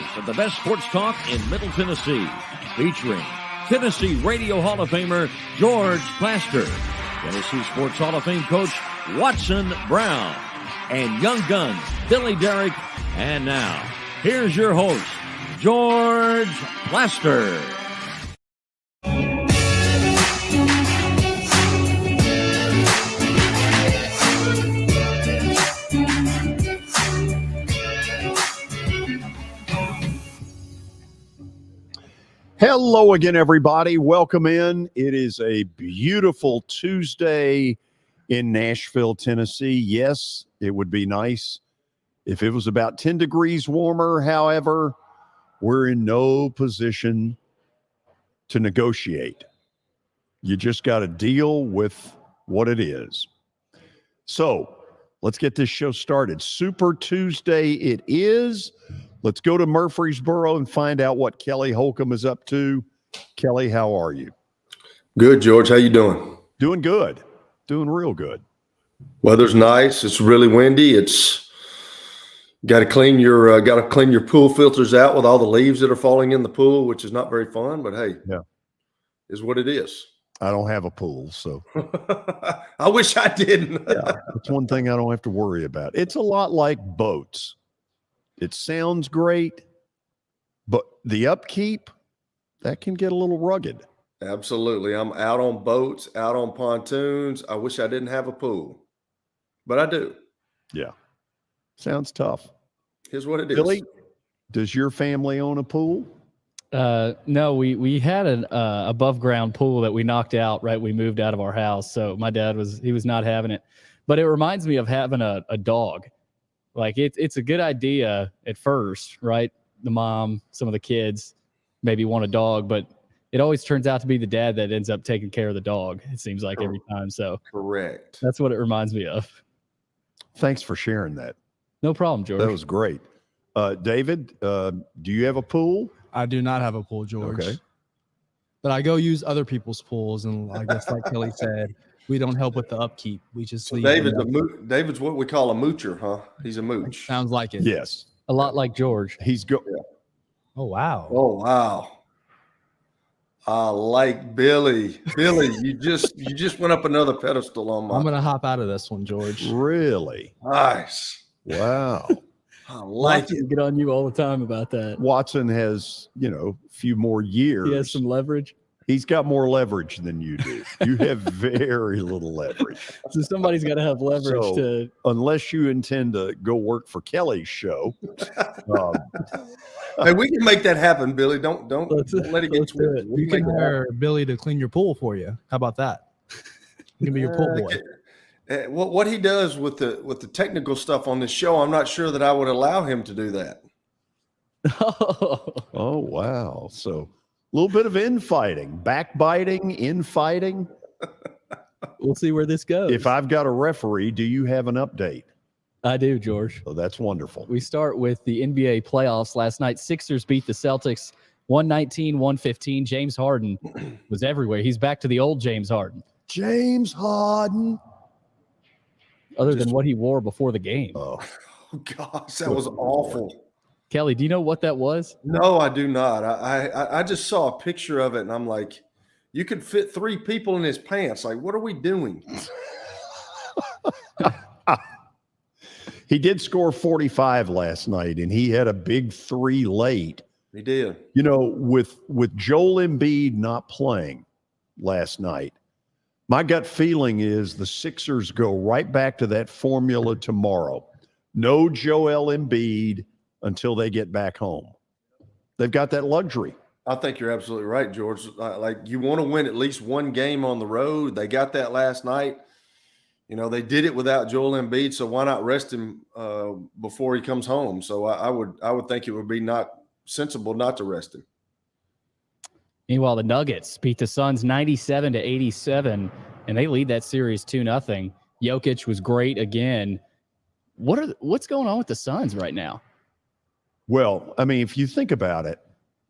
hours of the best sports talk in Middle Tennessee, featuring Tennessee Radio Hall of Famer George Plaster, Tennessee Sports Hall of Fame coach Watson Brown, and Young Guns Billy Derrick. And now, here's your host, George Plaster. Hello again, everybody. Welcome in. It is a beautiful Tuesday in Nashville, Tennessee. Yes, it would be nice if it was about 10 degrees warmer. However, we're in no position to negotiate. You just got to deal with what it is. So let's get this show started. Super Tuesday it is. Let's go to Murfreesboro and find out what Kelly Holcomb is up to. Kelly, how are you? Good, George. How you doing? Doing good. Doing real good. Weather's nice. It's really windy. It's got to clean your pool filters out with all the leaves that are falling in the pool, which is not very fun. But hey, yeah, is what it is. I don't have a pool, so I wish I didn't. Yeah, it's one thing I don't have to worry about. It's a lot like boats. It sounds great, but the upkeep, that can get a little rugged. Absolutely. I'm out on boats, out on pontoons. I wish I didn't have a pool, but I do. Yeah. Sounds tough. Here's what it is. Billy, does your family own a pool? No, we had an above ground pool that we knocked out right we moved out of our house. So my dad was not having it. But it reminds me of having a dog. Like it's a good idea at first, right? The mom, some of the kids maybe want a dog, but it always turns out to be the dad that ends up taking care of the dog. It seems like every time. So correct. That's what it reminds me of. Thanks for sharing that. No problem, George. That was great. David, do you have a pool? I do not have a pool, George. Okay. But I go use other people's pools, and I guess like Kelly said, we don't help with the upkeep. We just leave. David's what we call a moocher, huh? He's a mooch. Sounds like it. Yes. A lot like George. He's Yeah. Oh wow. Oh wow. I like Billy. Billy, you just went up another pedestal on my. I'm gonna hop out of this one, George. Really Nice. Wow. I like Watson it. get on you all the time about that. Watson has, a few more years. He has some leverage. He's got more leverage than you do. You have very little leverage. So somebody's got to have leverage So, unless you intend to go work for Kelly's show. Hey, we can make that happen, Billy. Don't let it get twisted. You can hire Billy to clean your pool for you. How about that? He can be your pool boy. What he does with the technical stuff on this show, I'm not sure that I would allow him to do that. Oh, wow. So a little bit of infighting, backbiting, infighting. We'll see where this goes. If I've got a referee, do you have an update? I do, George. Oh, that's wonderful. We start with the NBA playoffs. Last night, Sixers beat the Celtics 119-115. James Harden was everywhere. He's back to the old James Harden. James Harden. Other than what he wore before the game. Oh, gosh, that was awful. Kelly, do you know what that was? No, I do not. I just saw a picture of it, and I'm like, you could fit 3 people in his pants. Like, what are we doing? He did score 45 last night, and he had a big 3 late. He did. With Joel Embiid not playing last night, my gut feeling is the Sixers go right back to that formula tomorrow. No Joel Embiid until they get back home. They've got that luxury. I think you're absolutely right, George. Like, you want to win at least one game on the road. They got that last night. They did it without Joel Embiid, so why not rest him before he comes home? So I would think it would be not sensible not to rest him. Meanwhile, the Nuggets beat the Suns 97-87, and they lead that series 2-0. Jokic was great again. What's going on with the Suns right now? Well, I mean, if you think about it,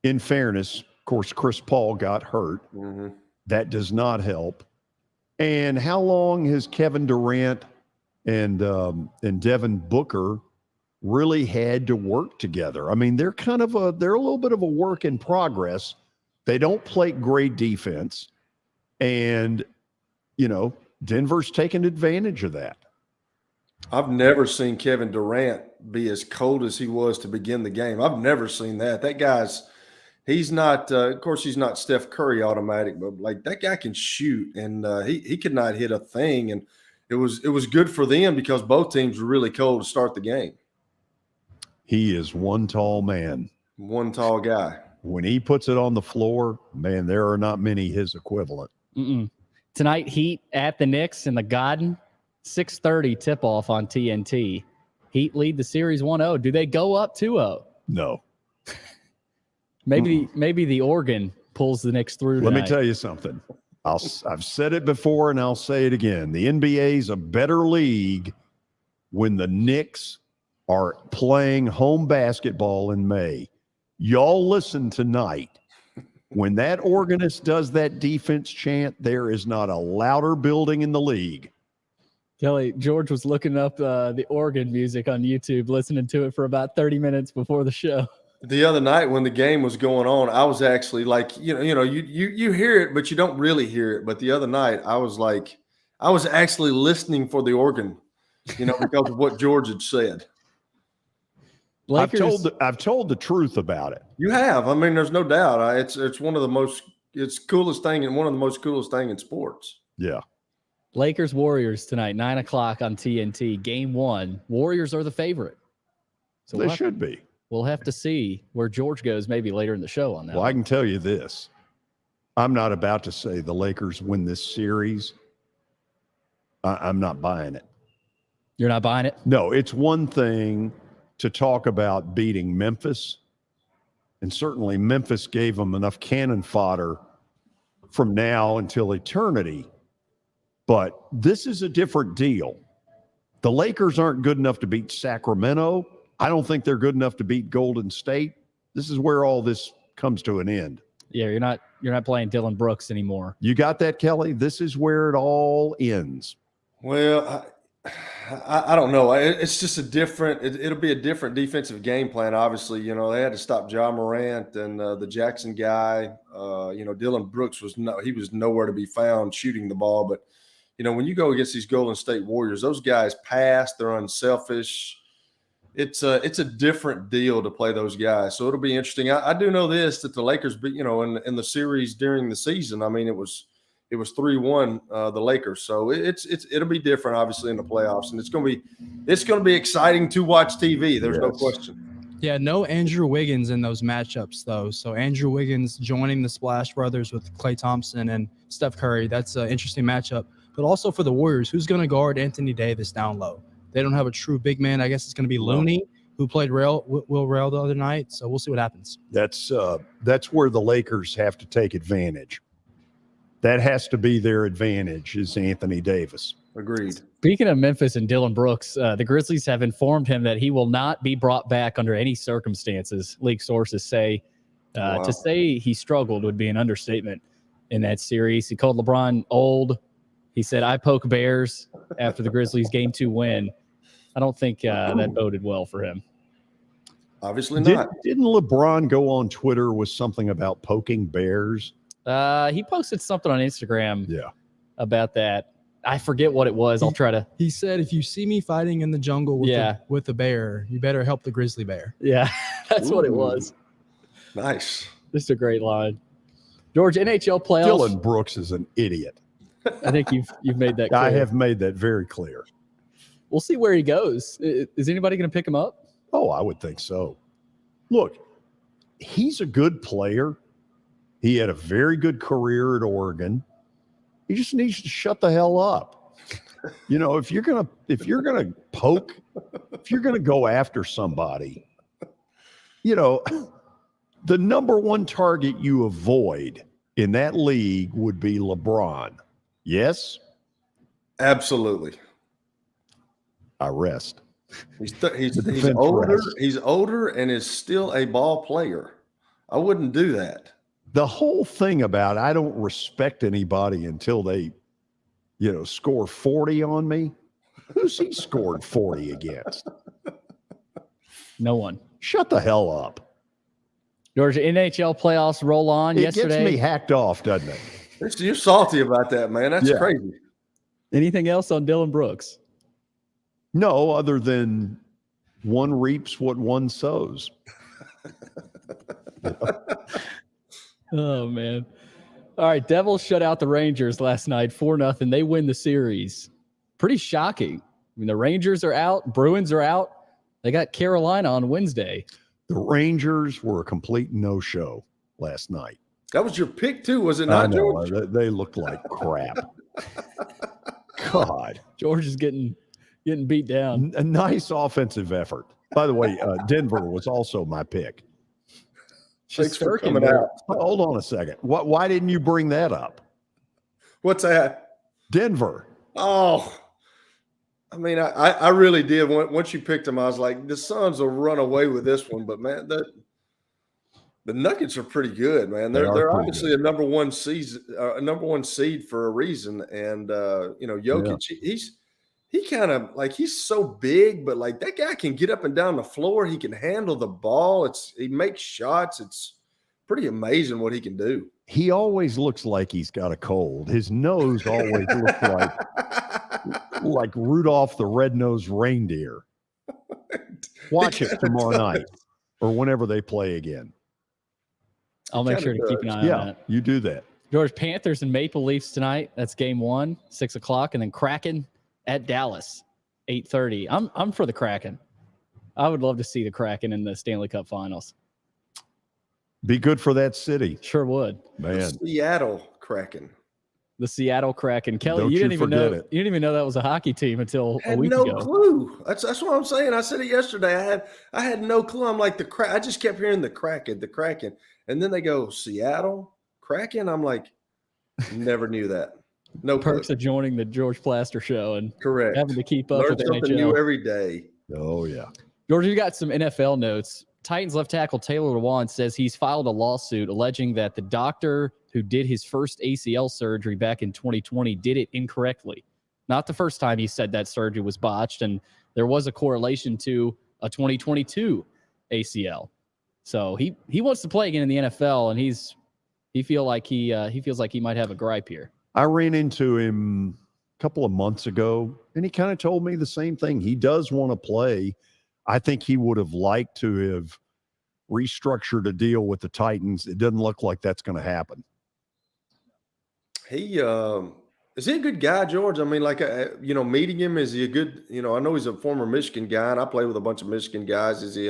in fairness, of course, Chris Paul got hurt. Mm-hmm. That does not help. And how long has Kevin Durant and Devin Booker really had to work together. I mean, they're a little bit of a work in progress. They don't play great defense. And, Denver's taken advantage of that. I've never seen Kevin Durant be as cold as he was to begin the game. I've never seen that. That guy's he's not of course he's not Steph Curry automatic, but like that guy can shoot, and he could not hit a thing. And it was good for them because both teams were really cold to start the game. He is one tall man. One tall guy. When he puts it on the floor, man, there are not many his equivalent. Tonight, Heat at the Knicks in the Garden, 6:30 tip-off on TNT. Heat lead the series 1-0. Do they go up 2-0? No. Maybe the Oregon pulls the Knicks through tonight. Let me tell you something. I've said it before and I'll say it again. The NBA's a better league when the Knicks are playing home basketball in May. Y'all listen tonight. When that organist does that defense chant, there is not a louder building in the league. Kelly, George was looking up the Oregon music on YouTube, listening to it for about 30 minutes before the show. The other night when the game was going on, I was actually like, you hear it, but you don't really hear it. But the other night, I was actually listening for the organ, because of what George had said. Lakers, I've told the truth about it. You have. I mean, there's no doubt. It's one of the most coolest thing and one of the most coolest thing in sports. Yeah. Lakers Warriors tonight, 9:00 on TNT. Game 1. Warriors are the favorite. So they should be. We'll have to see where George goes maybe later in the show on that. Well, I can tell you this. I'm not about to say the Lakers win this series. I'm not buying it. You're not buying it? No, it's one thing to talk about beating Memphis. And certainly Memphis gave them enough cannon fodder from now until eternity. But this is a different deal. The Lakers aren't good enough to beat Sacramento. I don't think they're good enough to beat Golden State. This is where all this comes to an end. Yeah, you're not playing Dylan Brooks anymore. You got that, Kelly? This is where it all ends. Well, I don't know. It's just it'll be a different defensive game plan. Obviously, they had to stop Ja Morant and the Jackson guy. Dylan Brooks was nowhere to be found shooting the ball. But when you go against these Golden State Warriors, those guys pass. They're unselfish. It's a different deal to play those guys. So it'll be interesting. I do know this, that the Lakers, in the series during the season, I mean, it was 3-1 the Lakers. So it'll be different, obviously, in the playoffs, and it's going to be exciting to watch TV. There's no question. Yeah, no Andrew Wiggins in those matchups though. So Andrew Wiggins joining the Splash Brothers with Klay Thompson and Steph Curry. That's an interesting matchup. But also for the Warriors, who's going to guard Anthony Davis down low? They don't have a true big man. I guess it's going to be Looney, who played Will Rail the other night. So we'll see what happens. That's where the Lakers have to take advantage. That has to be their advantage, is Anthony Davis. Agreed. Speaking of Memphis and Dylan Brooks, the Grizzlies have informed him that he will not be brought back under any circumstances, league sources say. Wow. To say he struggled would be an understatement in that series. He called LeBron old. He said, "I poke bears," after the Grizzlies' Game 2 win. I don't think that boded well for him. Obviously not. Didn't LeBron go on Twitter with something about poking bears? He posted something on Instagram about that. I forget what it was. I'll try to. He said, "If you see me fighting in the jungle with a bear, you better help the grizzly bear." Yeah, that's what it was. Nice. Just a great line. George, NHL playoffs. Dylan Brooks is an idiot. I think you've made that clear. I have made that very clear. We'll see where he goes. Is anybody going to pick him up? Oh, I would think so. Look, he's a good player. He had a very good career at Oregon. He just needs to shut the hell up. If you're gonna poke, if you're gonna go after somebody, the number one target you avoid in that league would be LeBron. Yes? Absolutely. I rest. He's older. He's older and is still a ball player. I wouldn't do that. The whole thing about I don't respect anybody until they, score 40 on me. Who's he scored 40 against? No one. Shut the hell up. Georgia, NHL playoffs roll on yesterday. It gets me hacked off, doesn't it? You're salty about that, man. That's crazy. Anything else on Dylan Brooks? No, other than one reaps what one sows. Oh, man. All right, Devils shut out the Rangers last night 4-0. They win the series. Pretty shocking. I mean, the Rangers are out. Bruins are out. They got Carolina on Wednesday. The Rangers were a complete no-show last night. That was your pick, too, was it not, George? They looked like crap. God. George is getting beat down. A nice offensive effort. By the way, Denver was also my pick. Thanks for coming out. Hold on a second. Why didn't you bring that up? What's that? Denver. Oh, I mean, I really did. Once you picked them, I was like, the Suns will run away with this one. But, man, the Nuggets are pretty good, man. They're obviously a number one seed for a reason. And, Jokic, he kind of like he's so big, but like that guy can get up and down the floor. He can handle the ball. He makes shots. It's pretty amazing what he can do. He always looks like he's got a cold. His nose always looks like Rudolph the Red-Nosed Reindeer. Watch it tomorrow night or whenever they play again. I'll make sure to keep an eye on that. You do that. George, Panthers and Maple Leafs tonight. That's game 1, 6 o'clock, and then Kraken at Dallas, 8:30. I'm for the Kraken. I would love to see the Kraken in the Stanley Cup Finals. Be good for that city. Sure would. Man. The Seattle Kraken. The Seattle Kraken. Kelly, Don't you didn't even know it. you didn't even know that was a hockey team until a week ago. ago. No clue. That's what I'm saying. I said it yesterday. I had no clue. I'm like I just kept hearing the Kraken. And then they go, Seattle Kraken. I'm like, never knew that. No perks clue. of joining the George Plaster show and correct having to keep up Learn with the something NHL. new every day. Oh, yeah. George, you got some NFL notes. Titans left tackle Taylor Lewan says he's filed a lawsuit alleging that the doctor who did his first ACL surgery back in 2020 did it incorrectly. Not the first time he said that surgery was botched, and there was a correlation to a 2022 ACL. So he wants to play again in the NFL, and he feels like he might have a gripe here. I ran into him a couple of months ago, and he kind of told me the same thing. He does want to play. I think he would have liked to have restructured a deal with the Titans. It doesn't look like that's going to happen. He is he a good guy, George? I mean, like, meeting him, is he a good, I know he's a former Michigan guy, and I play with a bunch of Michigan guys. Is he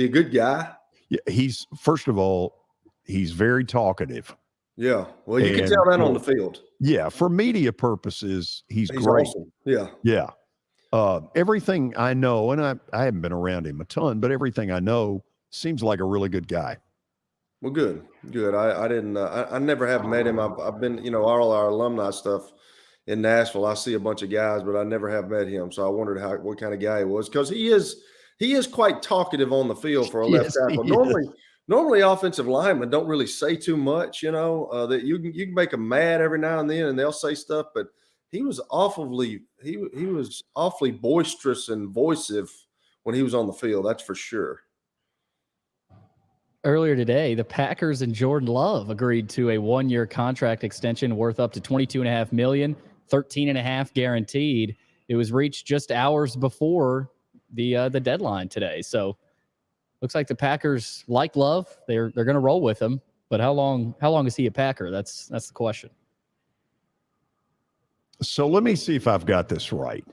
a good guy? Yeah, first of all, he's very talkative. Yeah. Well, you can tell that on the field. Yeah. For media purposes, he's great. Awesome. Yeah. Yeah. Everything I know, and I haven't been around him a ton, but everything I know seems like a really good guy. Well, good. I didn't. I never have met him. I've been, all our alumni stuff in Nashville. I see a bunch of guys, but I never have met him. So I wondered what kind of guy he was, because he is quite talkative on the field for a left tackle. Normally offensive linemen don't really say too much. That you can make them mad every now and then, and they'll say stuff. But he was awfully boisterous and voicive when he was on the field. That's for sure. Earlier today, the Packers and Jordan Love agreed to a 1-year contract extension worth up to $22.5 million, $13.5 guaranteed. It was reached just hours before the deadline today. So looks like the Packers like Love. They're going to roll with him. But how long is he a Packer? That's the question. So let me see if I've got this right.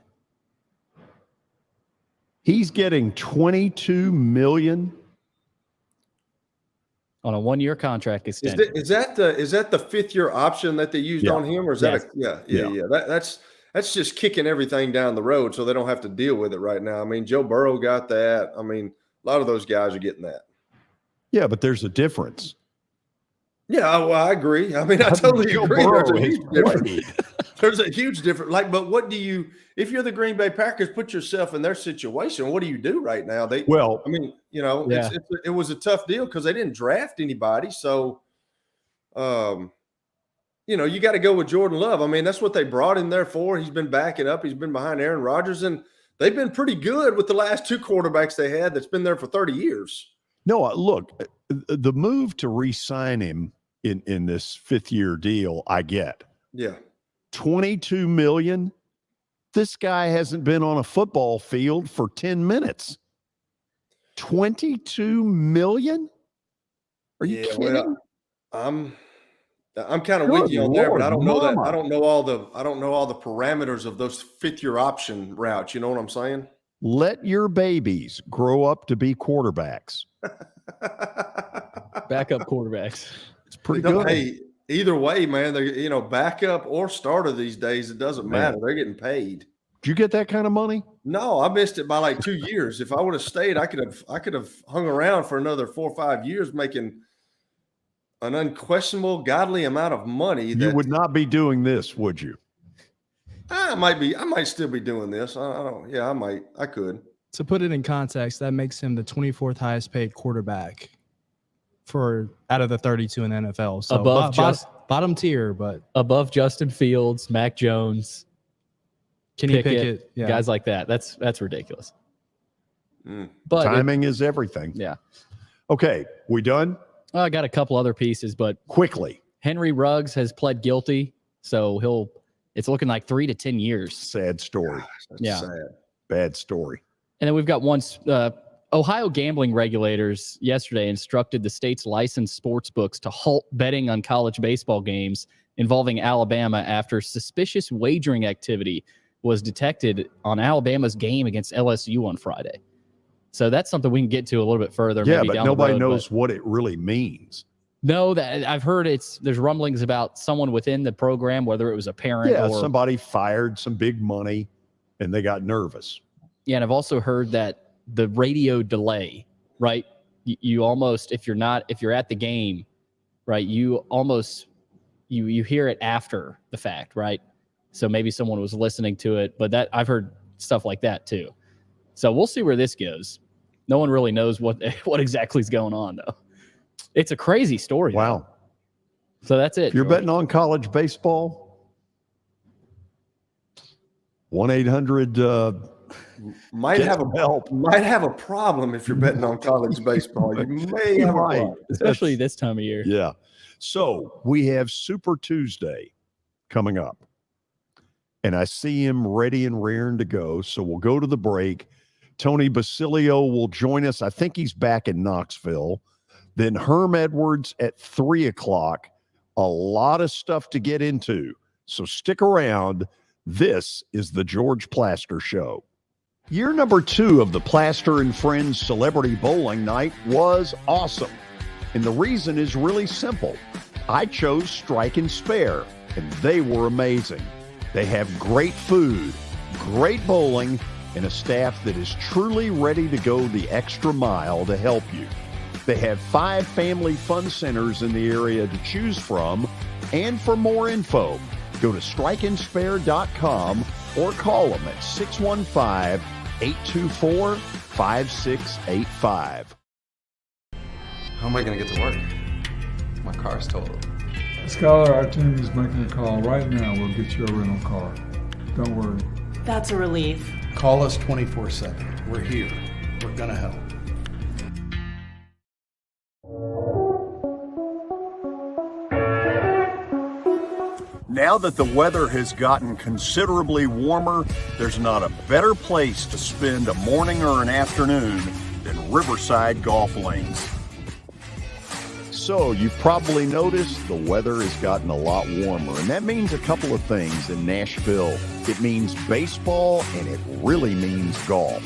He's getting $22 million on a 1-year contract extension. Is that the 5th-year option that they used on him, or is that that's just kicking everything down the road so they don't have to deal with it right now? I mean, Joe Burrow got that. I mean, a lot of those guys are getting that. Yeah, but there's a difference. Yeah, well, I agree. I mean, I totally agree. There's a huge difference. There's a huge difference. But what do you, if you're the Green Bay Packers, put yourself in their situation? What do you do right now? It was a tough deal because they didn't draft anybody. So, you got to go with Jordan Love. I mean, that's what they brought him there for. He's been backing up. He's been behind Aaron Rodgers, and they've been pretty good with the last two quarterbacks they had that's been there for 30 years. No, look, the move to re-sign him in this fifth-year deal, I get. Yeah. $22 million. This guy hasn't been on a football field for 10 minutes. $22 million? Are you kidding? Well, I'm kind of with you on there, but I don't know that. I don't know all the parameters of those fifth-year option routes. You know what I'm saying? Let your babies grow up to be quarterbacks. Backup quarterbacks. It's pretty good. Hey, either way, man, they're backup or starter these days. It doesn't matter. They're getting paid. Did you get that kind of money? No, I missed it by like 2 years. If I would have stayed, I could have hung around for another 4 or 5 years making an unquestionable, godly amount of money. You would not be doing this, would you? I might still be doing this. I could. To put it in context, that makes him the 24th highest paid quarterback out of the 32 in the NFL. So bottom tier, but above Justin Fields, Mac Jones, Kenny Pickett, guys like that. That's ridiculous. But timing is everything. Yeah. Okay, we done? I got a couple other pieces, but quickly. Henry Ruggs has pled guilty, so it's looking like 3 to 10 years. Sad story. Gosh, sad. Bad story. And then we've got Ohio gambling regulators yesterday instructed the state's licensed sports books to halt betting on college baseball games involving Alabama after suspicious wagering activity was detected on Alabama's game against LSU on Friday. So that's something we can get to a little bit further. Yeah, maybe but down nobody the road, knows what it really means. No, that I've heard there's rumblings about someone within the program, whether it was a parent or somebody fired some big money and they got nervous. Yeah, and I've also heard that the radio delay, right? You almost, if you're at the game, right, you almost you hear it after the fact, right? So maybe someone was listening to it, but that I've heard stuff like that too. So we'll see where this goes. No one really knows what exactly is going on, though. It's a crazy story. Wow. Though. So that's it. If you're George. betting on college baseball, 1-800 might have a problem if you're betting on college baseball. You may have a problem. Especially this time of year. Yeah. So we have Super Tuesday coming up. And I see him ready and raring to go. So we'll go to the break. Tony Basilio will join us. I think he's back in Knoxville. Then Herm Edwards at 3 o'clock. A lot of stuff to get into. So stick around. This is the George Plaster Show. Year number 2 of the Plaster and Friends Celebrity Bowling Night was awesome. And the reason is really simple. I chose Strike and Spare, and they were amazing. They have great food, great bowling, and a staff that is truly ready to go the extra mile to help you. They have 5 family fun centers in the area to choose from. And for more info, go to strikeandspare.com or call them at 615-824-5685. How am I going to get to work? My car's totaled. Skylar, our team is making a call right now. We'll get you a rental car. Don't worry. That's a relief. Call us 24/7. We're here. We're going to help. Now that the weather has gotten considerably warmer, there's not a better place to spend a morning or an afternoon than Riverside Golf Lanes. So you've probably noticed the weather has gotten a lot warmer, and that means a couple of things in Nashville. It means baseball, and it really means golf.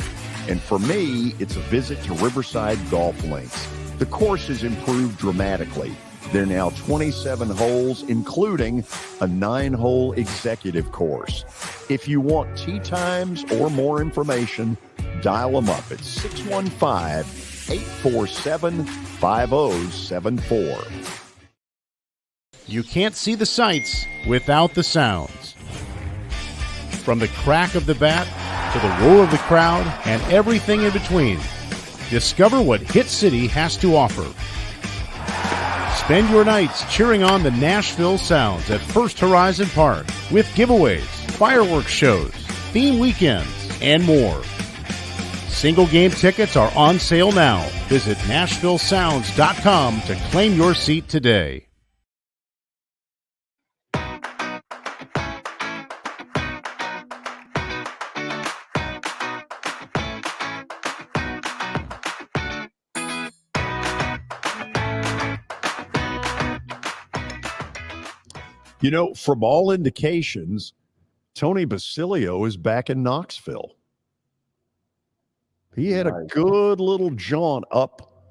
And for me, it's a visit to Riverside Golf Links. The course has improved dramatically. There are now 27 holes, including a 9-hole executive course. If you want tee times or more information, dial them up at 615-847-5074. You can't see the sights without the sounds. From the crack of the bat to the roar of the crowd and everything in between, discover what Hit City has to offer. Spend your nights cheering on the Nashville Sounds at First Horizon Park with giveaways, fireworks shows, theme weekends, and more. Single game tickets are on sale now. Visit NashvilleSounds.com to claim your seat today. You know, from all indications, Tony Basilio is back in Knoxville. He had a good little jaunt up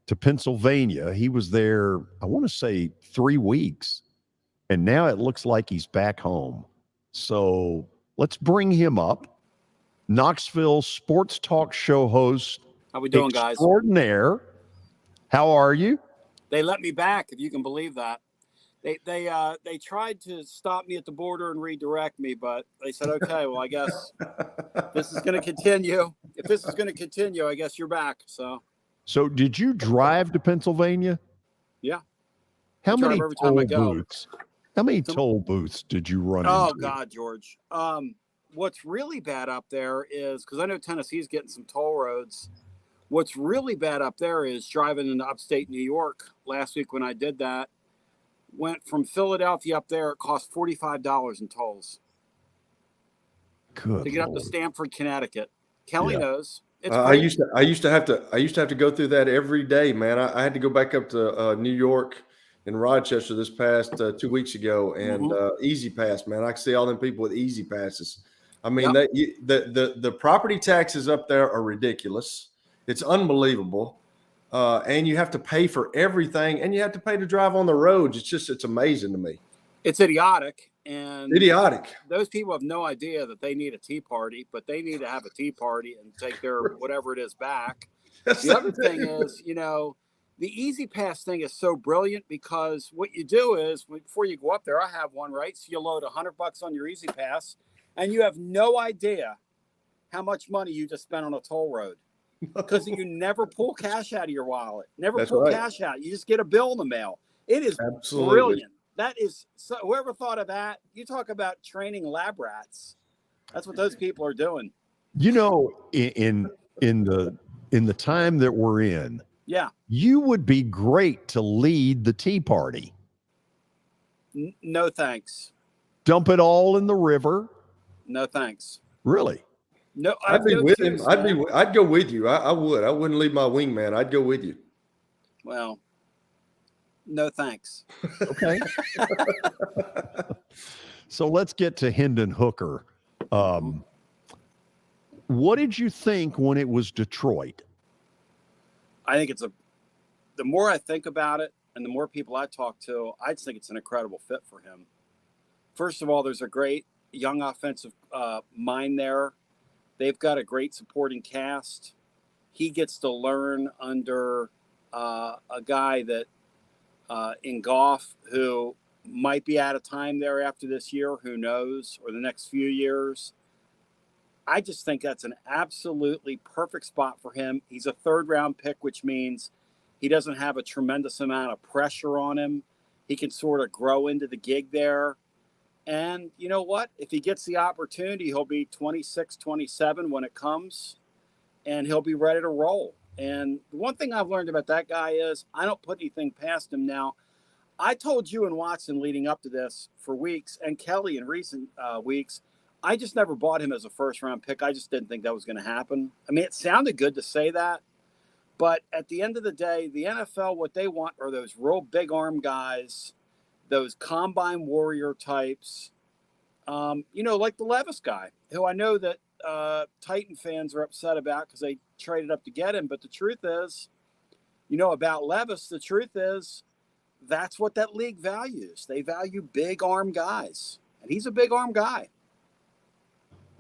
to Pennsylvania. He was there, I want to say 3 weeks, and now it looks like he's back home. So let's bring him up. Knoxville sports talk show host. How we doing, guys? Extraordinaire. How are you? They let me back, if you can believe that. They tried to stop me at the border and redirect me, but they said, okay, well, I guess this is going to continue. If this is going to continue, I guess you're back. So did you drive to Pennsylvania? Yeah. How many every time I go. booths? How many toll booths did you run into? Oh God, George. What's really bad up there is, because I know Tennessee's getting some toll roads. What's really bad up there is driving into upstate New York. Last week when I did that, went from Philadelphia up there, it cost $45 in tolls. Good to get Lord. up to Stamford, Connecticut. Kelly knows. It's I used to have to go through that every day, man. I had to go back up to New York and Rochester this past 2 weeks ago, and Easy Pass, man. I can see all them people with Easy Passes. I mean, the property taxes up there are ridiculous. It's unbelievable. And you have to pay for everything, and you have to pay to drive on the roads. It's amazing to me. It's idiotic. And idiotic. Those people have no idea that they need a tea party, but they need to have a tea party and take their whatever it is back. The other thing is, the Easy Pass thing is so brilliant because what you do is before you go up there, I have one, right? So you load $100 on your Easy Pass, and you have no idea how much money you just spent on a toll road. Because you never pull cash out of your wallet. Cash out. You just get a bill in the mail. It is brilliant. That is so, whoever thought of that, you talk about training lab rats. That's what those people are doing. In the time that we're in, you would be great to lead the tea party. No thanks. Dump it all in the river. No thanks. Really? No, I'd be with him. I'd go with you. I would. I wouldn't leave my wingman. I'd go with you. Well, no thanks. Okay. So let's get to Hendon Hooker. What did you think when it was Detroit? I think the more I think about it and the more people I talk to, I just think it's an incredible fit for him. First of all, there's a great young offensive mind there. They've got a great supporting cast. He gets to learn under a guy that in Goff who might be out of time there after this year, who knows, or the next few years. I just think that's an absolutely perfect spot for him. He's a third-round pick, which means he doesn't have a tremendous amount of pressure on him. He can sort of grow into the gig there. And you know what? If he gets the opportunity, he'll be 26, 27 when it comes, and he'll be ready to roll. And the one thing I've learned about that guy is I don't put anything past him now. I told you and Watson leading up to this for weeks, and Kelly in recent weeks, I just never bought him as a first-round pick. I just didn't think that was going to happen. I mean, it sounded good to say that, but at the end of the day, the NFL, what they want are those real big-arm guys, those combine warrior types, like the Levis guy, who I know that Titan fans are upset about because they traded up to get him. But the truth is, about Levis, the truth is that's what that league values. They value big arm guys, and he's a big arm guy.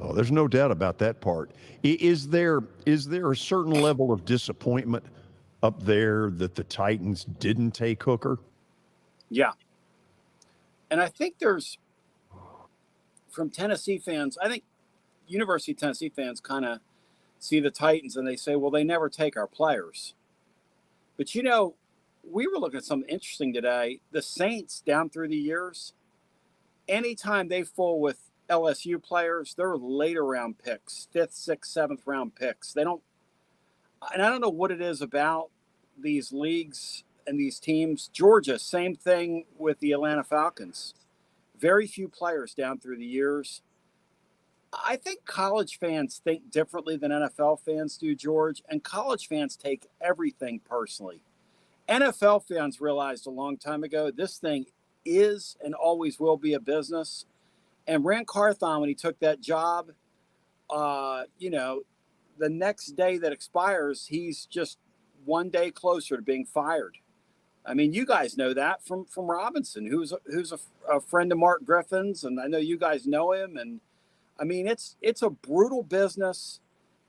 Oh, there's no doubt about that part. Is there a certain level of disappointment up there that the Titans didn't take Hooker? Yeah. And I think there's, from Tennessee fans, I think University of Tennessee fans kind of see the Titans and they say, well, they never take our players. But, we were looking at something interesting today. The Saints, down through the years, anytime they fall with LSU players, they're later round picks, 5th, 6th, 7th round picks. They don't, and I don't know what it is about these leagues and these teams. Georgia, same thing with the Atlanta Falcons. Very few players down through the years. I think college fans think differently than NFL fans do, George, and college fans take everything personally. NFL fans realized a long time ago this thing is and always will be a business. And Rand Carthon, when he took that job, the next day that expires, he's just one day closer to being fired. I mean, you guys know that from Robinson, who's a friend of Mark Griffin's, and I know you guys know him. And I mean, it's a brutal business,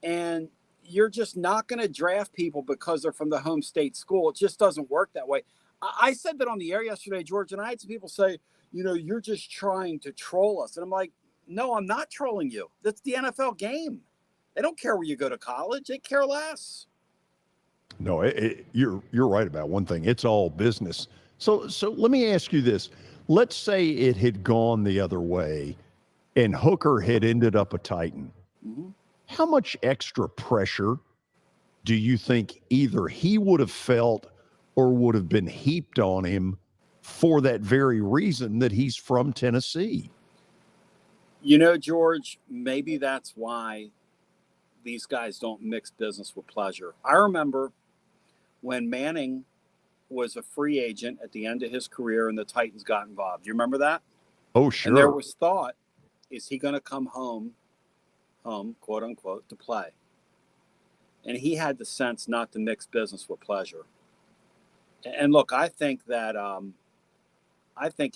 and you're just not going to draft people because they're from the home state school. It just doesn't work that way. I said that on the air yesterday, George, and I had some people say, you're just trying to troll us. And I'm like, no, I'm not trolling you. That's the NFL game. They don't care where you go to college. They care less. No, you're right about one thing. It's all business. So let me ask you this. Let's say it had gone the other way and Hooker had ended up a Titan. Mm-hmm. How much extra pressure do you think either he would have felt or would have been heaped on him for that very reason that he's from Tennessee? George, maybe that's why these guys don't mix business with pleasure. I remember when Manning was a free agent at the end of his career and the Titans got involved. Do you remember that? Oh, sure. And there was thought, is he going to come home, quote unquote, to play? And he had the sense not to mix business with pleasure. And look, I think that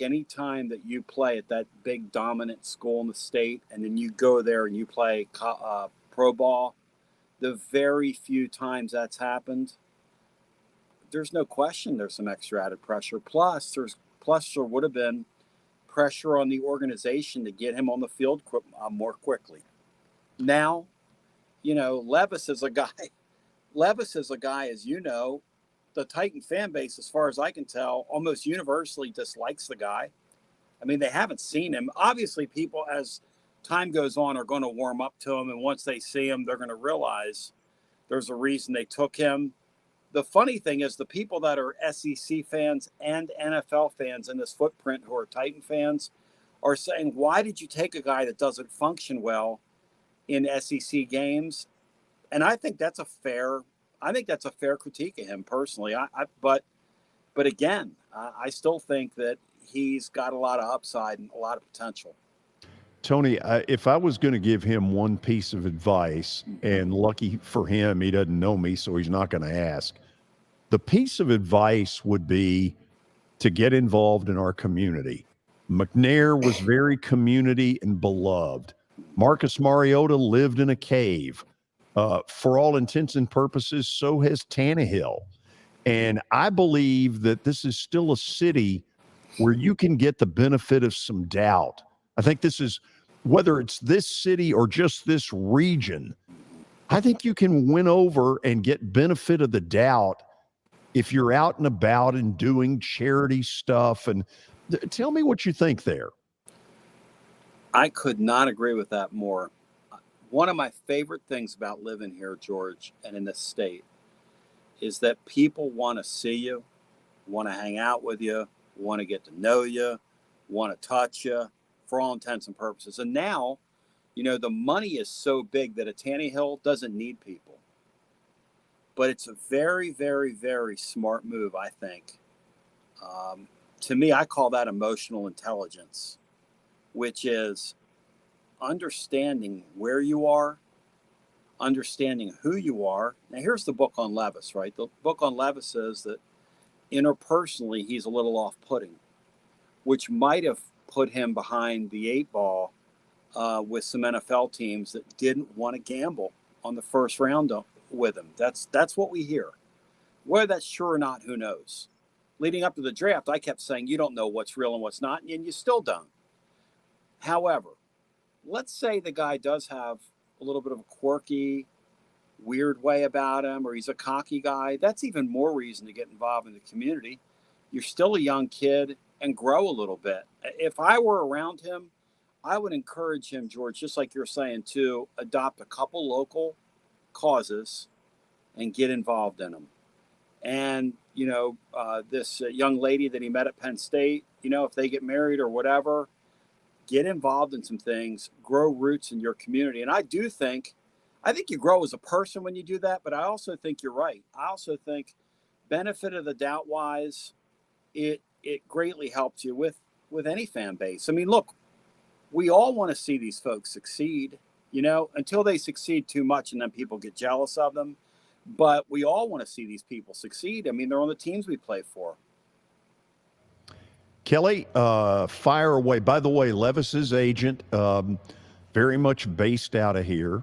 any time that you play at that big dominant school in the state and then you go there and you play pro ball, the very few times that's happened, there's no question there's some extra added pressure. Plus there would have been pressure on the organization to get him on the field more quickly. Now, Levis is a guy, as you know, the Titan fan base, as far as I can tell, almost universally dislikes the guy. I mean, they haven't seen him. Obviously, people, as time goes on, are going to warm up to him. And once they see him, they're going to realize there's a reason they took him. The funny thing is the people that are SEC fans and NFL fans in this footprint who are Titan fans are saying, why did you take a guy that doesn't function well in SEC games? And I think that's a fair critique of him personally. But again, I still think that he's got a lot of upside and a lot of potential. Tony, if I was going to give him one piece of advice, and lucky for him, he doesn't know me, so he's not going to ask. The piece of advice would be to get involved in our community. McNair was very community and beloved. Marcus Mariota lived in a cave. For all intents and purposes, so has Tannehill. And I believe that this is still a city where you can get the benefit of some doubt. I think this is, whether it's this city or just this region, I think you can win over and get benefit of the doubt if you're out and about and doing charity stuff. And tell me what you think there. I could not agree with that more. One of my favorite things about living here, George, and in this state, is that people want to see you, want to hang out with you, want to get to know you, want to touch you, for all intents and purposes. And now, the money is so big that a Tannehill doesn't need people. But it's a very, very, very smart move, I think. To me, I call that emotional intelligence, which is understanding where you are, understanding who you are. Now, here's the book on Levis, right? The book on Levis says that interpersonally, he's a little off-putting, which might have put him behind the 8 ball with some NFL teams that didn't want to gamble on the first round with him. That's what we hear. Whether that's true or not, who knows? Leading up to the draft, I kept saying, you don't know what's real and what's not, and you still don't. However, let's say the guy does have a little bit of a quirky, weird way about him, or he's a cocky guy. That's even more reason to get involved in the community. You're still a young kid and grow a little bit. If I were around him, I would encourage him, George, just like you're saying, to adopt a couple local causes and get involved in them. And, this young lady that he met at Penn State, if they get married or whatever, get involved in some things, grow roots in your community. And I think you grow as a person when you do that, but I also think you're right. I also think benefit of the doubt wise, it greatly helps you with any fan base. I mean, look, we all want to see these folks succeed, until they succeed too much and then people get jealous of them. But we all want to see these people succeed. I mean, they're on the teams we play for. Kelly, fire away. By the way, Levis's agent, very much based out of here.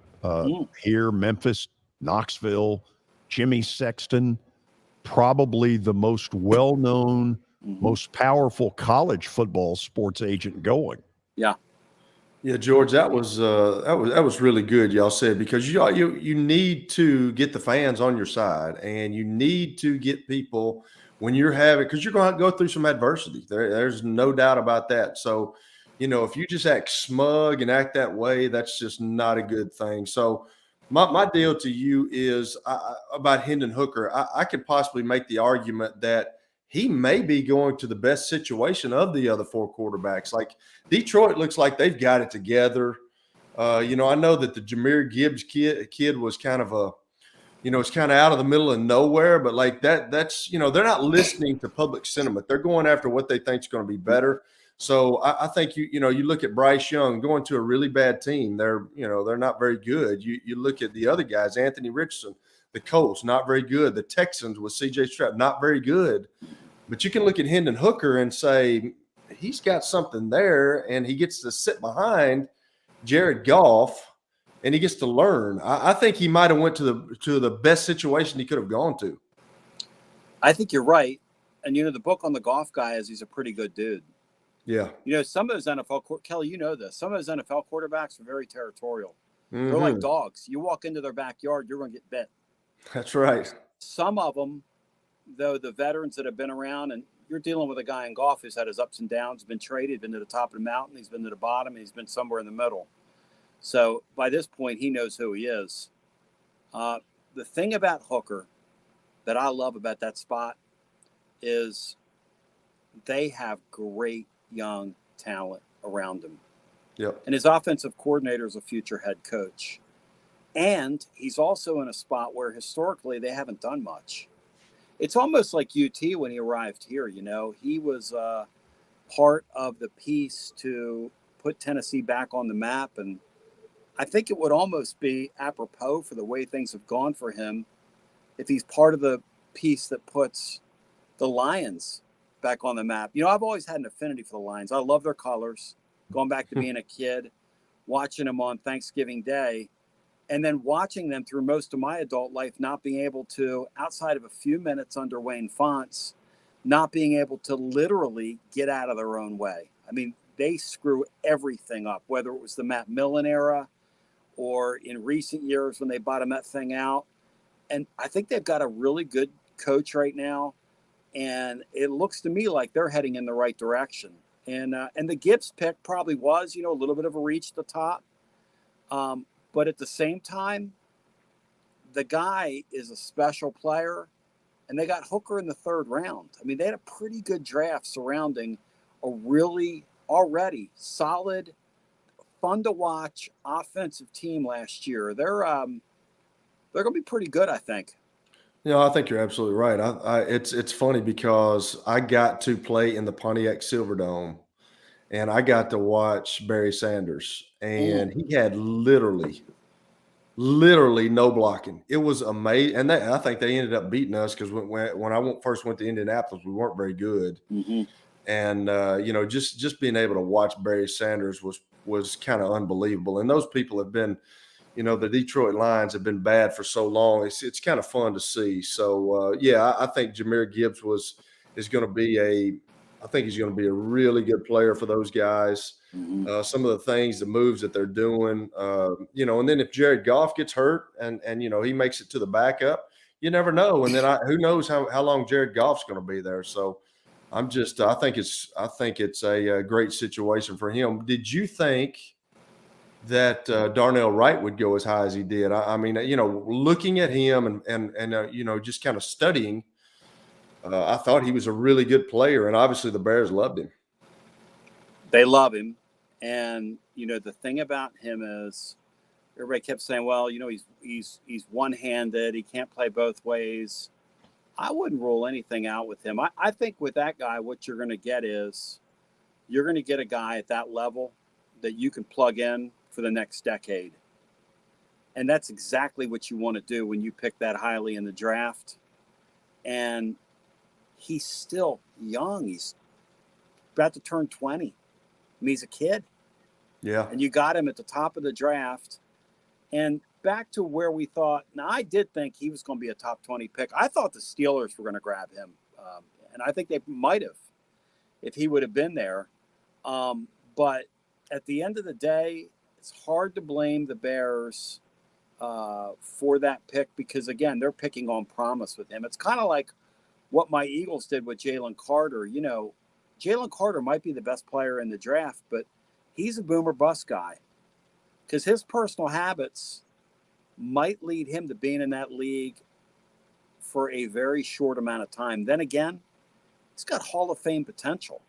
Here, Memphis, Knoxville, Jimmy Sexton, probably the most well-known, most powerful college football sports agent going. Yeah. Yeah, George, that was really good. Y'all said, because you need to get the fans on your side, and you need to get people when you're having, because you're going to go through some adversity. There's no doubt about that. So, if you just act smug and act that way, that's just not a good thing. So, my deal to you is about Hendon Hooker. I could possibly make the argument that he may be going to the best situation of the other four quarterbacks. Like, Detroit looks like they've got it together. I know that the Jahmyr Gibbs kid was kind of it's kind of out of the middle of nowhere, but like that's they're not listening to public sentiment. They're going after what they think is going to be better. So I think you look at Bryce Young going to a really bad team. They're not very good. You look at the other guys, Anthony Richardson, the Colts, not very good. The Texans with C.J. Stroud, not very good. But you can look at Hendon Hooker and say he's got something there, and he gets to sit behind Jared Goff, and he gets to learn. I think he might have went to the best situation he could have gone to. I think you're right. And, the book on the Goff guy is he's a pretty good dude. Yeah. Some of those NFL – Kelly, this. Some of those NFL quarterbacks are very territorial. Mm-hmm. They're like dogs. You walk into their backyard, you're going to get bit. That's right. Some of them, though, the veterans that have been around, and you're dealing with a guy in golf who's had his ups and downs, been traded, been to the top of the mountain, he's been to the bottom, and he's been somewhere in the middle. So by this point, he knows who he is. The thing about Hooker that I love about that spot is they have great young talent around him. Yep. And his offensive coordinator is a future head coach. And he's also in a spot where historically they haven't done much. It's almost like UT when he arrived here, he was part of the piece to put Tennessee back on the map. And I think it would almost be apropos for the way things have gone for him if he's part of the piece that puts the Lions back on the map. I've always had an affinity for the Lions. I love their colors, going back to being a kid, watching them on Thanksgiving Day. And then watching them through most of my adult life, not being able to, outside of a few minutes under Wayne Fonts, not being able to literally get out of their own way. I mean, they screw everything up, whether it was the Matt Millen era or in recent years when they bottom that thing out. And I think they've got a really good coach right now. And it looks to me like they're heading in the right direction. And the Gibbs pick probably was, a little bit of a reach at the top. But at the same time, the guy is a special player, and they got Hooker in the third round. I mean, they had a pretty good draft surrounding a really already solid, fun to watch offensive team last year. They're going to be pretty good, I think. I think you're absolutely right. It's funny because I got to play in the Pontiac Silverdome. And I got to watch Barry Sanders, and he had literally no blocking. It was amazing. And I think they ended up beating us because when I first went to Indianapolis, we weren't very good. Mm-hmm. And, just being able to watch Barry Sanders was kind of unbelievable. And those people have been, the Detroit Lions have been bad for so long. It's kind of fun to see. So, I think Jahmyr Gibbs is going to be I think he's going to be a really good player for those guys. Mm-hmm. Some of the things, the moves that they're doing, and then if Jared Goff gets hurt and he makes it to the backup, you never know. And then who knows how long Jared Goff's going to be there. So, I think it's a great situation for him. Did you think that Darnell Wright would go as high as he did? I mean, looking at him and just kind of studying, I thought he was a really good player, and obviously the Bears loved him. They love him, and the thing about him is everybody kept saying, well, he's one-handed, he can't play both ways. I wouldn't rule anything out with him. I think with that guy, what you're going to get is you're going to get a guy at that level that you can plug in for the next decade. And that's exactly what you want to do when you pick that highly in the draft. And he's still young. He's about to turn 20. I mean, he's a kid. Yeah. And you got him at the top of the draft. And back to where we thought, now I did think he was going to be a top 20 pick. I thought the Steelers were going to grab him. And I think they might have if he would have been there. But at the end of the day, it's hard to blame the Bears for that pick because, again, they're picking on promise with him. It's kind of like what my Eagles did with Jalen Carter. Jalen Carter might be the best player in the draft, but he's a boomer bust guy because his personal habits might lead him to being in that league for a very short amount of time. Then again, he's got Hall of Fame potential.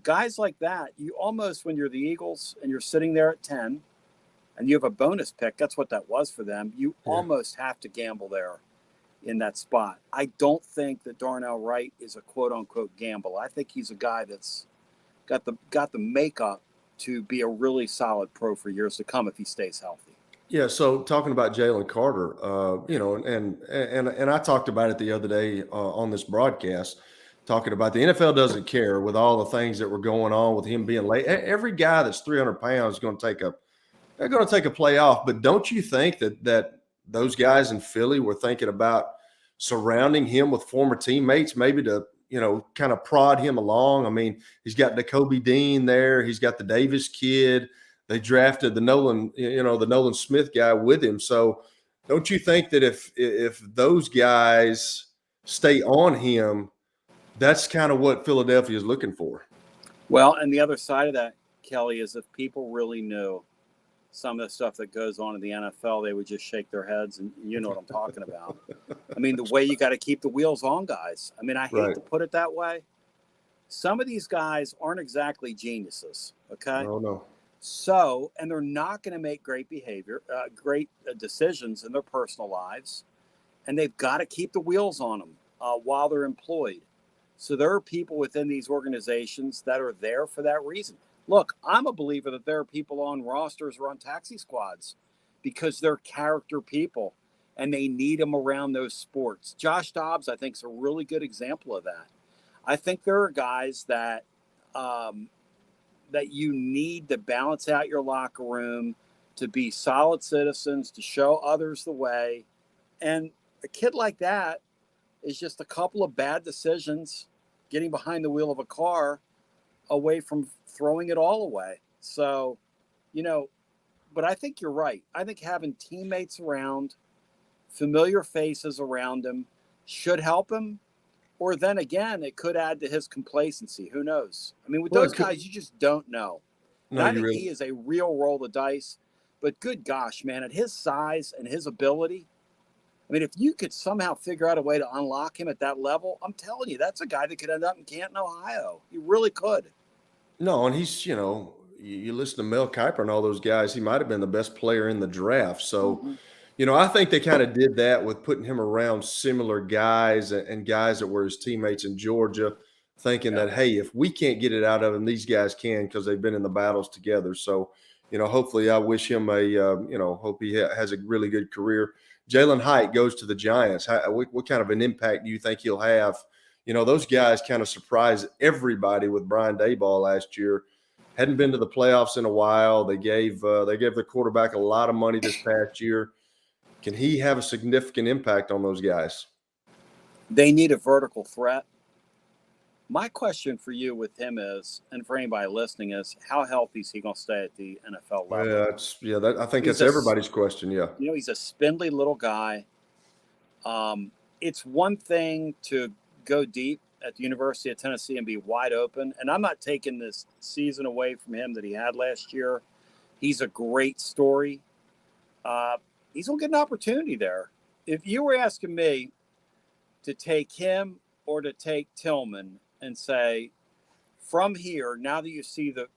Guys like that, you almost, when you're the Eagles and you're sitting there at 10 and you have a bonus pick, that's what that was for them. You almost have to gamble there in that spot. I don't think that Darnell Wright is a quote unquote gamble. I think he's a guy that's got the makeup to be a really solid pro for years to come if he stays healthy. Yeah. So talking about Jalen Carter, and I talked about it the other day on this broadcast, talking about the NFL doesn't care with all the things that were going on with him being late. Every guy that's 300 pounds is going to take a play off. But don't you think that those guys in Philly were thinking about surrounding him with former teammates, maybe to, kind of prod him along? I mean, he's got Nakobe Dean there. He's got the Davis kid. They drafted the Nolan Smith guy with him. So don't you think that if those guys stay on him, that's kind of what Philadelphia is looking for? Well, and the other side of that, Kelly, is if people really knew some of the stuff that goes on in the NFL, they would just shake their heads, and you know what I'm talking about. I mean, the way you got to keep the wheels on, guys. I mean, I hate to put it that way. Some of these guys aren't exactly geniuses, okay? Oh, no. So, and they're not going to make great decisions in their personal lives, and they've got to keep the wheels on them while they're employed. So there are people within these organizations that are there for that reason. Look, I'm a believer that there are people on rosters or on taxi squads because they're character people and they need them around those sports. Josh Dobbs, I think, is a really good example of that. I think there are guys that you need to balance out your locker room, to be solid citizens, to show others the way. And a kid like that is just a couple of bad decisions getting behind the wheel of a car away from throwing it all away. So, but I think you're right. I think having teammates around, familiar faces around him should help him. Or then again, it could add to his complacency. Who knows? I mean, with those guys, you just don't know. No, I think he is a real roll of the dice. But good gosh, man, at his size and his ability, I mean, if you could somehow figure out a way to unlock him at that level, I'm telling you, that's a guy that could end up in Canton, Ohio. He really could. No, and he's, you listen to Mel Kiper and all those guys, he might have been the best player in the draft. So, I think they kind of did that with putting him around similar guys and guys that were his teammates in Georgia, thinking that, hey, if we can't get it out of him, these guys can because they've been in the battles together. So, hopefully I wish him hope he has a really good career. Jalen Hyatt goes to the Giants. What kind of an impact do you think he'll have? Those guys kind of surprised everybody with Brian Daboll last year. Hadn't been to the playoffs in a while. They gave the quarterback a lot of money this past year. Can he have a significant impact on those guys? They need a vertical threat. My question for you with him is, and for anybody listening, is how healthy is he going to stay at the NFL level? I think that's everybody's question. Yeah. He's a spindly little guy. It's one thing to go deep at the University of Tennessee and be wide open. And I'm not taking this season away from him that he had last year. He's a great story. He's going to get an opportunity there. If you were asking me to take him or to take Tillman and say, from here, now that you see the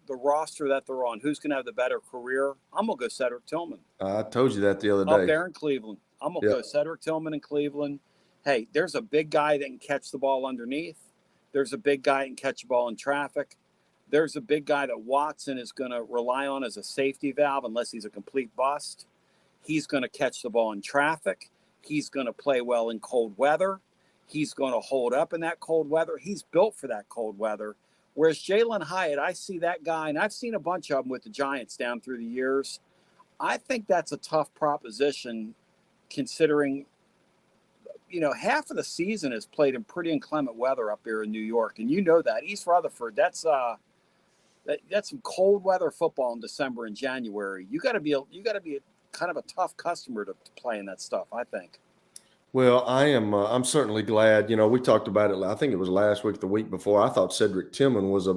roster that they're on, who's going to have the better career, I'm going to go Cedric Tillman. I told you that the other day. Up there in Cleveland. I'm going to go Cedric Tillman in Cleveland. Hey, there's a big guy that can catch the ball underneath. There's a big guy that can catch the ball in traffic. There's a big guy that Watson is going to rely on as a safety valve unless he's a complete bust. He's going to catch the ball in traffic. He's going to play well in cold weather. He's going to hold up in that cold weather. He's built for that cold weather. Whereas Jalen Hyatt, I see that guy, and I've seen a bunch of them with the Giants down through the years. I think that's a tough proposition considering, half of the season is played in pretty inclement weather up here in New York. And you know that. East Rutherford, that's some cold weather football in December and January. You got to be kind of a tough customer to play in that stuff, I think. Well, I'm certainly glad. We talked about it. I think it was last week, the week before. I thought Cedric Tillman was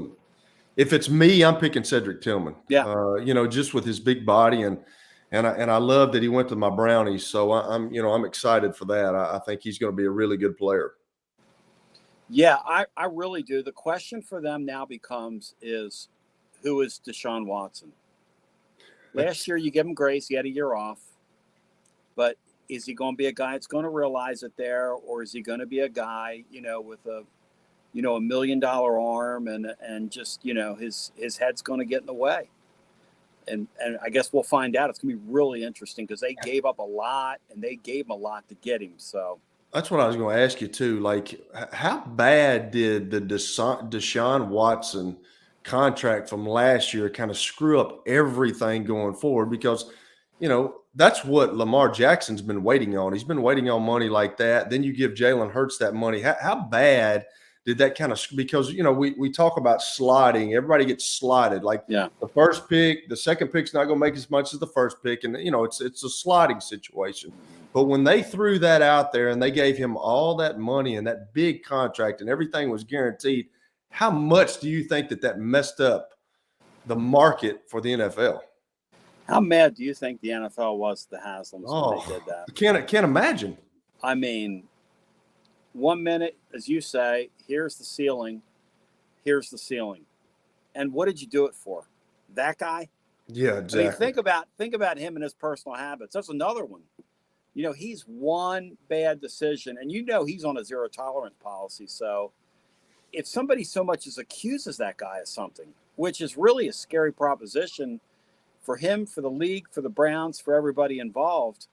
if it's me, I'm picking Cedric Tillman. Yeah. Just with his big body and I love that he went to my Brownies. So I'm excited for that. I think he's going to be a really good player. Yeah, I really do. The question for them now is who is Deshaun Watson? Last year, you give him grace. He had a year off. But is he going to be a guy that's going to realize it there, or is he going to be a guy, with a $1 million arm and just, his head's going to get in the way? And I guess we'll find out. It's going to be really interesting because they gave up a lot and they gave him a lot to get him. So that's what I was going to ask you too. Like, how bad did the Deshaun Watson contract from last year kind of screw up everything going forward? Because that's what Lamar Jackson's been waiting on. He's been waiting on money like that. Then you give Jalen Hurts that money. How bad did that kind of – because, we talk about sliding. Everybody gets slided. Like the first pick, the second pick's not going to make as much as the first pick. And, it's a sliding situation. But when they threw that out there and they gave him all that money and that big contract and everything was guaranteed, how much do you think that messed up the market for the NFL? How mad do you think the NFL was at the Haslams when they did that? Can't imagine. I mean, 1 minute, as you say, here's the ceiling. And what did you do it for? That guy? Yeah, exactly. I mean, think about him and his personal habits. That's another one. He's one bad decision, and he's on a zero tolerance policy. So if somebody so much as accuses that guy of something, which is really a scary proposition for him, for the league, for the Browns, for everybody involved.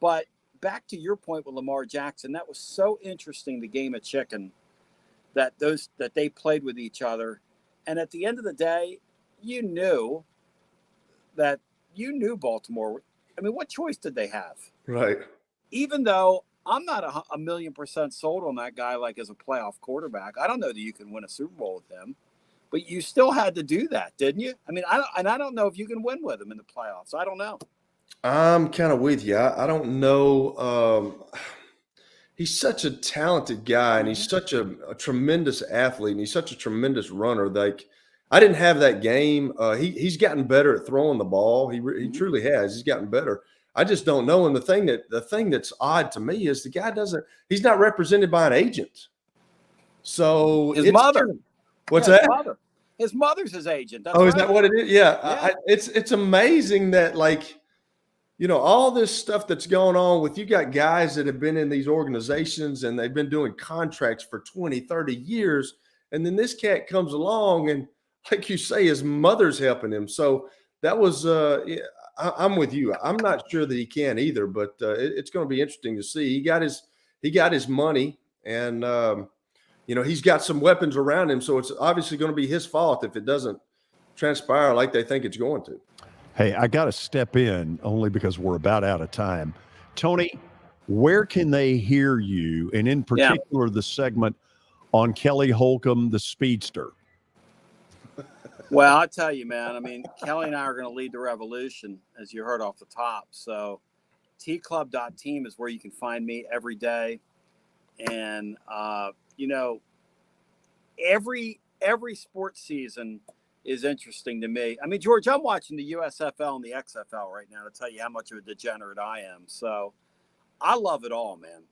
But back to your point with Lamar Jackson, that was so interesting, the game of chicken that they played with each other. And at the end of the day, you knew Baltimore. I mean, what choice did they have? Right. Even though I'm not a 1,000,000% sold on that guy, like as a playoff quarterback, I don't know that you can win a Super Bowl with him. But you still had to do that, didn't you? I mean, I don't know if you can win with him in the playoffs. I don't know. I'm kind of with you. I don't know. He's such a talented guy, and he's such a tremendous athlete, and he's such a tremendous runner. Like, I didn't have that game. He's gotten better at throwing the ball. He truly has. He's gotten better. I just don't know. And the thing that's odd to me is the guy he's not represented by an agent. So his mother. What's that? His mother's his agent. That's is that what it is? Yeah. It's amazing that, all this stuff that's going on with, you got guys that have been in these organizations and they've been doing contracts for 20, 30 years. And then this cat comes along and, like you say, his mother's helping him. So that was, I'm with you. I'm not sure that he can either, but it's going to be interesting to see. He got his money and, he's got some weapons around him, so it's obviously going to be his fault if it doesn't transpire like they think it's going to. Hey, I got to step in only because we're about out of time. Tony, where can they hear you, and in particular the segment on Kelly Holcomb, the speedster? Well, I'll tell you, man. I mean, Kelly and I are going to lead the revolution, as you heard off the top. So tclub.team is where you can find me every day. And, every sports season is interesting to me. I mean, George, I'm watching the USFL and the XFL right now to tell you how much of a degenerate I am. So I love it all, man.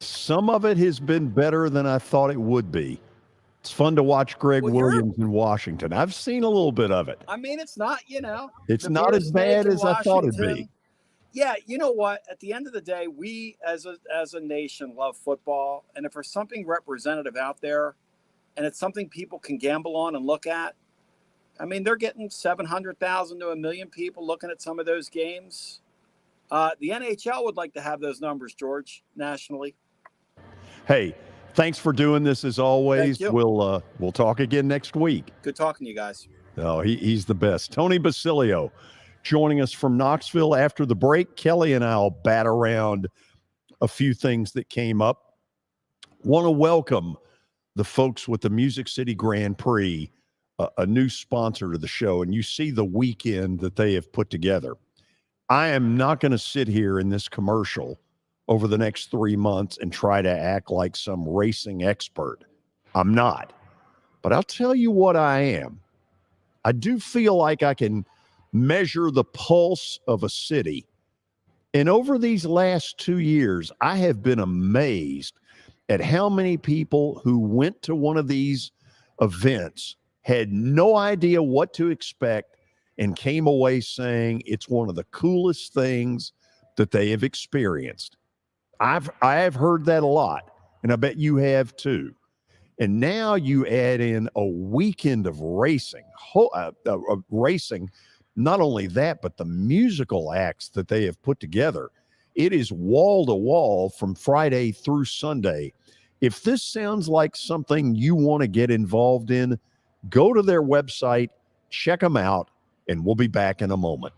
Some of it has been better than I thought it would be. It's fun to watch Greg Williams in Washington. I've seen a little bit of it. I mean, it's not, it's not as bad as I thought it'd be. Yeah, you know what? At the end of the day, we as a nation love football, and if there's something representative out there, and it's something people can gamble on and look at, I mean, they're getting 700,000 to 1 million people looking at some of those games. The NHL would like to have those numbers, George, nationally. Hey, thanks for doing this as always. We'll talk again next week. Good talking to you guys. Oh, he's the best. Tony Basilio joining us from Knoxville after the break. Kelly and I'll bat around a few things that came up. Want to welcome the folks with the Music City Grand Prix, a new sponsor to the show, and you see the weekend that they have put together. I am not going to sit here in this commercial over the next 3 months and try to act like some racing expert. I'm not. But I'll tell you what I am. I do feel like I can measure the pulse of a city. And over these last 2 years, I have been amazed at how many people who went to one of these events had no idea what to expect and came away saying it's one of the coolest things that they have experienced. I have heard that a lot, and I bet you have too. And now you add in a weekend of racing, not only that, but the musical acts that they have put together. It is wall to wall from Friday through Sunday. If this sounds like something you want to get involved in, go to their website, check them out, and we'll be back in a moment.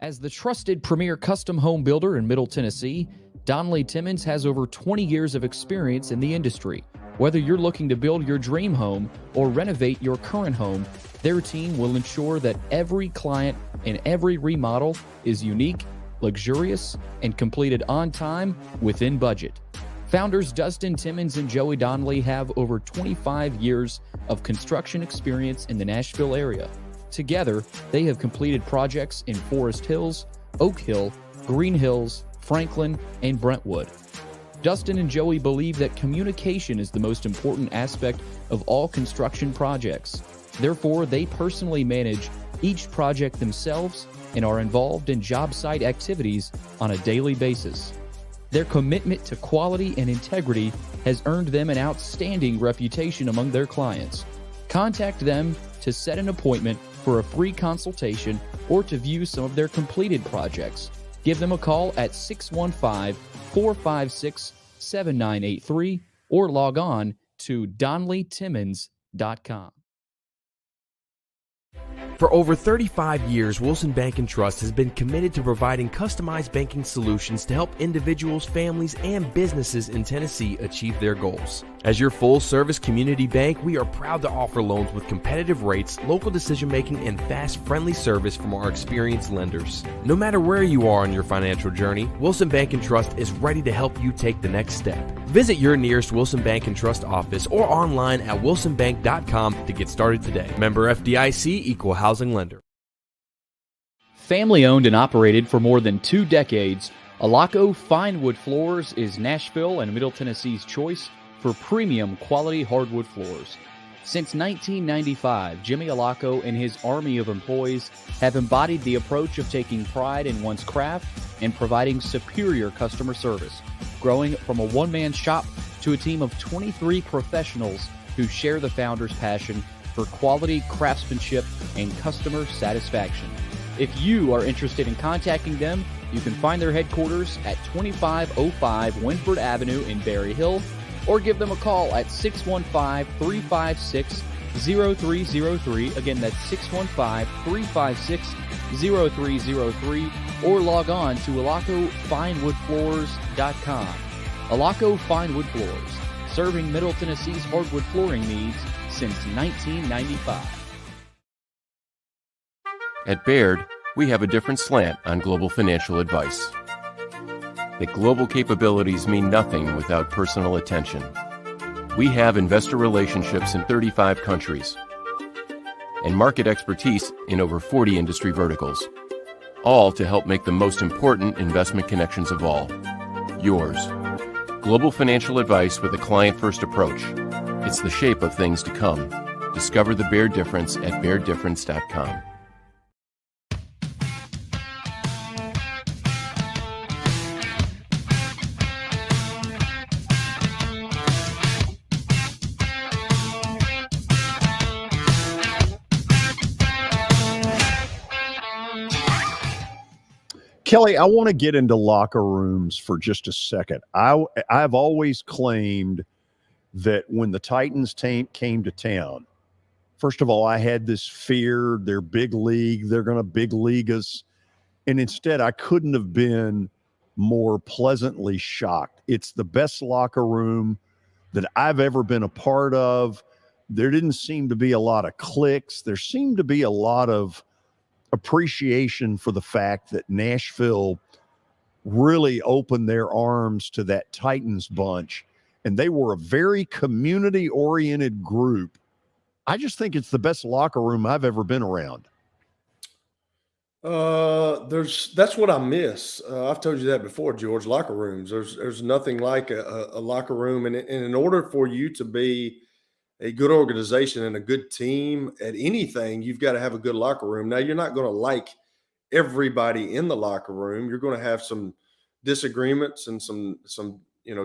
As the trusted premier custom home builder in Middle Tennessee, Donnelly Timmons has over 20 years of experience in the industry. Whether you're looking to build your dream home or renovate your current home, their team will ensure that every client and every remodel is unique, luxurious, and completed on time within budget. Founders Dustin Timmons and Joey Donnelly have over 25 years of construction experience in the Nashville area. Together, they have completed projects in Forest Hills, Oak Hill, Green Hills, Franklin, and Brentwood. Dustin and Joey believe that communication is the most important aspect of all construction projects. Therefore, they personally manage each project themselves and are involved in job site activities on a daily basis. Their commitment to quality and integrity has earned them an outstanding reputation among their clients. Contact them to set an appointment for a free consultation or to view some of their completed projects. Give them a call at 615-456-7983 or log on to DonnellyTimmons.com. For over 35 years, Wilson Bank & Trust has been committed to providing customized banking solutions to help individuals, families, and businesses in Tennessee achieve their goals. As your full-service community bank, we are proud to offer loans with competitive rates, local decision-making, and fast, friendly service from our experienced lenders. No matter where you are on your financial journey, Wilson Bank & Trust is ready to help you take the next step. Visit your nearest Wilson Bank & Trust office or online at wilsonbank.com to get started today. Member FDIC, Equal Housing Lender. Family owned and operated for more than 2 decades, Alaco Fine Wood Floors is Nashville and Middle Tennessee's choice for premium quality hardwood floors. Since 1995, Jimmy Alaco and his army of employees have embodied the approach of taking pride in one's craft and providing superior customer service, growing from a one-man shop to a team of 23 professionals who share the founder's passion for quality craftsmanship and customer satisfaction. If you are interested in contacting them, you can find their headquarters at 2505 Winford Avenue in Berry Hill, or give them a call at 615-356-0303. Again, that's 615-356-0303, or log on to alacofinewoodfloors.com. Alaco Fine Wood Floors, serving Middle Tennessee's hardwood flooring needs since 1995. At Baird, we have a different slant on global financial advice. That global capabilities mean nothing without personal attention. We have investor relationships in 35 countries and market expertise in over 40 industry verticals, all to help make the most important investment connections of all, yours. Global financial advice with a client-first approach. It's the shape of things to come. Discover the Bear Difference at beardifference.com. Kelly, I want to get into locker rooms for just a second. I've always claimed that when the Titans came to town, first of all, I had this fear, they're big league, they're going to big league us. And instead, I couldn't have been more pleasantly shocked. It's the best locker room that I've ever been a part of. There didn't seem to be a lot of cliques. There seemed to be a lot of appreciation for the fact that Nashville really opened their arms to that Titans bunch, and they were a very community-oriented group. I just think it's the best locker room I've ever been around. That's what I miss. I've told you that before, George. Locker rooms. There's nothing like a locker room, and in order for you to be a good organization and a good team at anything, you've got to have a good locker room. Now, you're not going to like everybody in the locker room. You're going to have some disagreements and some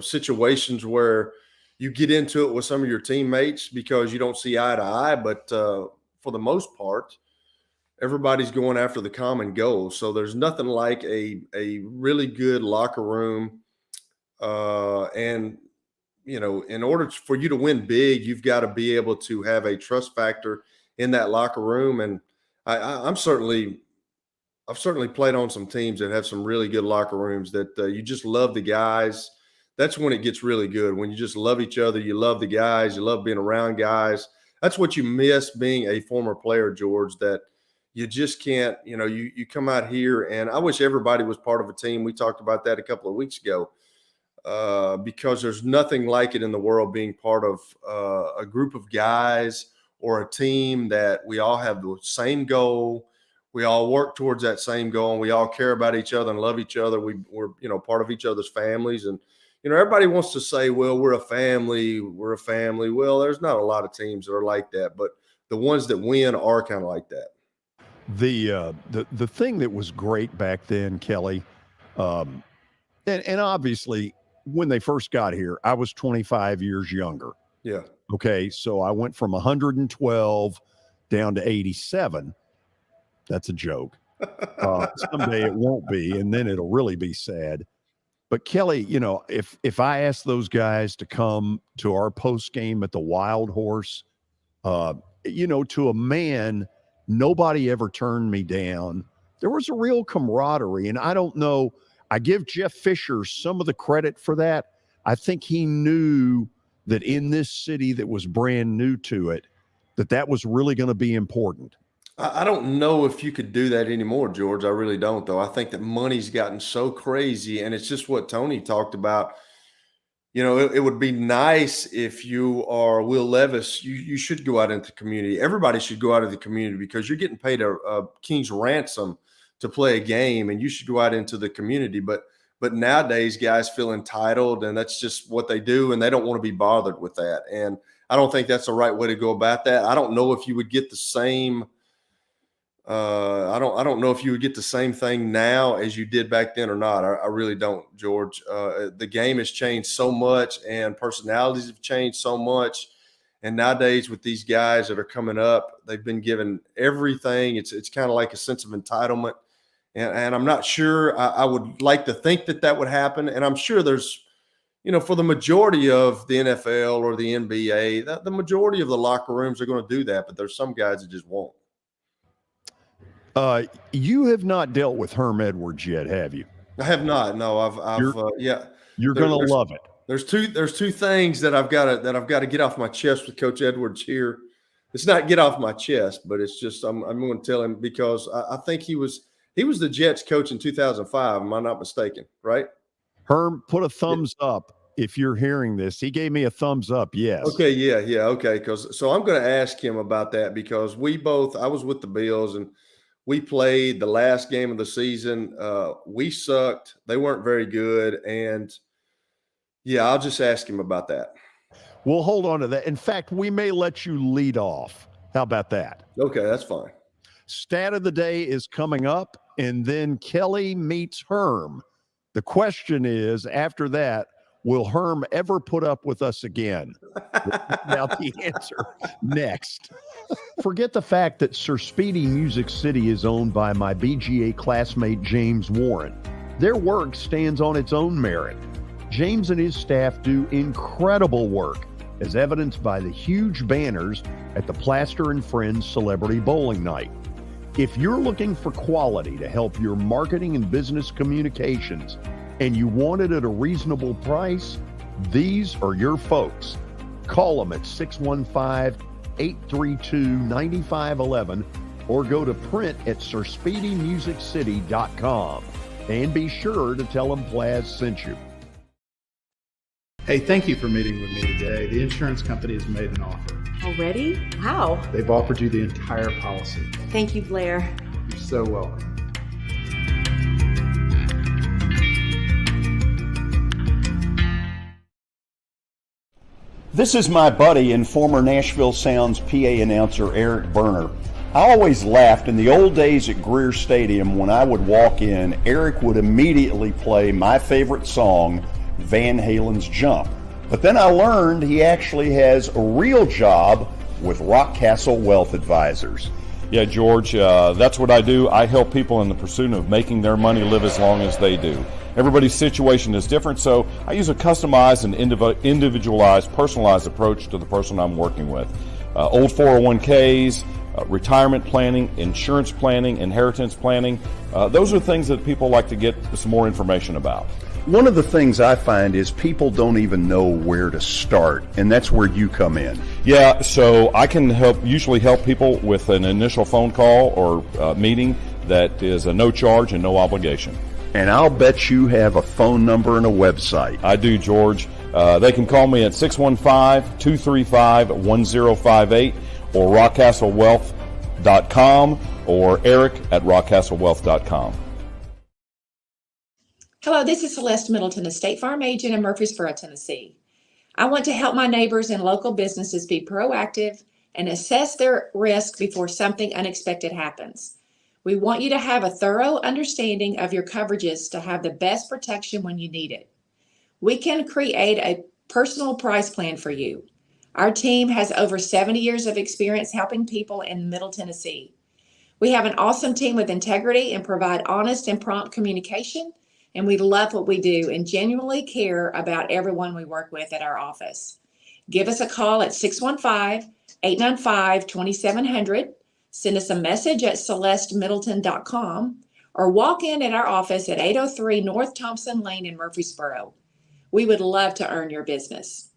situations where you get into it with some of your teammates because you don't see eye to eye. But for the most part, everybody's going after the common goal. So there's nothing like a really good locker room. And in order for you to win big, you've got to be able to have a trust factor in that locker room. And I've certainly played on some teams that have some really good locker rooms that you just love the guys. That's when it gets really good. When you just love each other, you love the guys, you love being around guys. That's what you miss being a former player, George, that you just can't, you come out here, and I wish everybody was part of a team. We talked about that a couple of weeks ago. Because there's nothing like it in the world being part of a group of guys or a team that we all have the same goal. We all work towards that same goal, and we all care about each other and love each other. We're part of each other's families. And, everybody wants to say, well, we're a family. Well, there's not a lot of teams that are like that, but the ones that win are kind of like that. The thing that was great back then, Kelly, and obviously, when they first got here, I was 25 years younger. Yeah. Okay. So I went from 112 down to 87. That's a joke. Someday it won't be, and then it'll really be sad. But Kelly, if I asked those guys to come to our post game at the Wild Horse, to a man, nobody ever turned me down. There was a real camaraderie, and I don't know. I give Jeff Fisher some of the credit for that. I think he knew that in this city that was brand new to it, that was really going to be important. I don't know if you could do that anymore, George. I really don't, though. I think that money's gotten so crazy, and it's just what Tony talked about. It would be nice if you are Will Levis. You should go out into the community. Everybody should go out of the community because you're getting paid a king's ransom to play a game, and you should go out into the community. But nowadays, guys feel entitled, and that's just what they do, and they don't want to be bothered with that. And I don't think that's the right way to go about that. I don't know if you would get the same. I don't know if you would get the same thing now as you did back then or not. I really don't, George. The game has changed so much, and personalities have changed so much. And nowadays, with these guys that are coming up, they've been given everything. It's kind of like a sense of entitlement. And I'm not sure. I would like to think that would happen. And I'm sure there's, for the majority of the NFL or the NBA, the majority of the locker rooms are going to do that. But there's some guys that just won't. You have not dealt with Herm Edwards yet, have you? I have not. No, yeah. You're going to love it. There's two things that I've got to get off my chest with Coach Edwards here. It's not get off my chest, but it's just I'm going to tell him because I think he was the Jets coach in 2005. Am I not mistaken? Right? Herm, put a thumbs up if you're hearing this. He gave me a thumbs up. Yes. Okay. Yeah. Okay. So I'm going to ask him about that because I was with the Bills and we played the last game of the season. We sucked. They weren't very good. And yeah, I'll just ask him about that. We'll hold on to that. In fact, we may let you lead off. How about that? Okay, that's fine. Stat of the day is coming up, and then Kelly meets Herm. The question is, after that, will Herm ever put up with us again? About the answer next. Forget the fact that Sir Speedy Music City is owned by my BGA classmate James Warren. Their work stands on its own merit. James and his staff do incredible work, as evidenced by the huge banners at the Plaster and Friends Celebrity Bowling Night. If you're looking for quality to help your marketing and business communications, and you want it at a reasonable price, these are your folks. Call them at 615-832-9511 or go to print at sirspeedymusiccity.com. And be sure to tell them Plaz sent you. Hey, thank you for meeting with me today. The insurance company has made an offer. Already? Wow. They've offered you the entire policy. Thank you, Blair. You're so welcome. This is my buddy and former Nashville Sounds PA announcer Eric Berner. I always laughed in the old days at Greer Stadium when I would walk in, Eric would immediately play my favorite song, Van Halen's Jump. But then I learned he actually has a real job with Rockcastle Wealth Advisors. Yeah, George, that's what I do. I help people in the pursuit of making their money live as long as they do. Everybody's situation is different, so I use a customized and individualized, personalized approach to the person I'm working with. Old 401ks, retirement planning, insurance planning, inheritance planning. Those are things that people like to get some more information about. One of the things I find is people don't even know where to start, and that's where you come in. Yeah, so I can usually help people with an initial phone call or meeting that is a no charge and no obligation. And I'll bet you have a phone number and a website. I do, George. They can call me at 615-235-1058 or rockcastlewealth.com or Eric at rockcastlewealth.com. Hello, this is Celeste Middleton, a State Farm agent in Murfreesboro, Tennessee. I want to help my neighbors and local businesses be proactive and assess their risk before something unexpected happens. We want you to have a thorough understanding of your coverages to have the best protection when you need it. We can create a personal price plan for you. Our team has over 70 years of experience helping people in Middle Tennessee. We have an awesome team with integrity and provide honest and prompt communication. And we love what we do and genuinely care about everyone we work with at our office. Give us a call at 615-895-2700. Send us a message at celestemiddleton.com or walk in at our office at 803 North Thompson Lane in Murfreesboro. We would love to earn your business.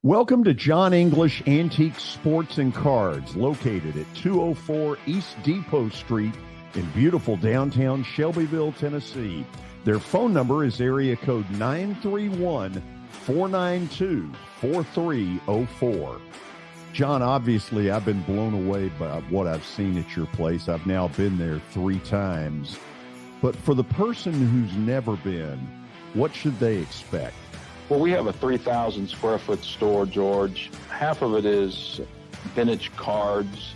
Welcome to John English Antique Sports and Cards, located at 204 East Depot Street in beautiful downtown Shelbyville, Tennessee. Their phone number is area code 931-492-4304. John, obviously, I've been blown away by what I've seen at your place. I've now been there 3 times. But for the person who's never been, what should they expect? Well, we have a 3,000 square foot store, George. Half of it is vintage cards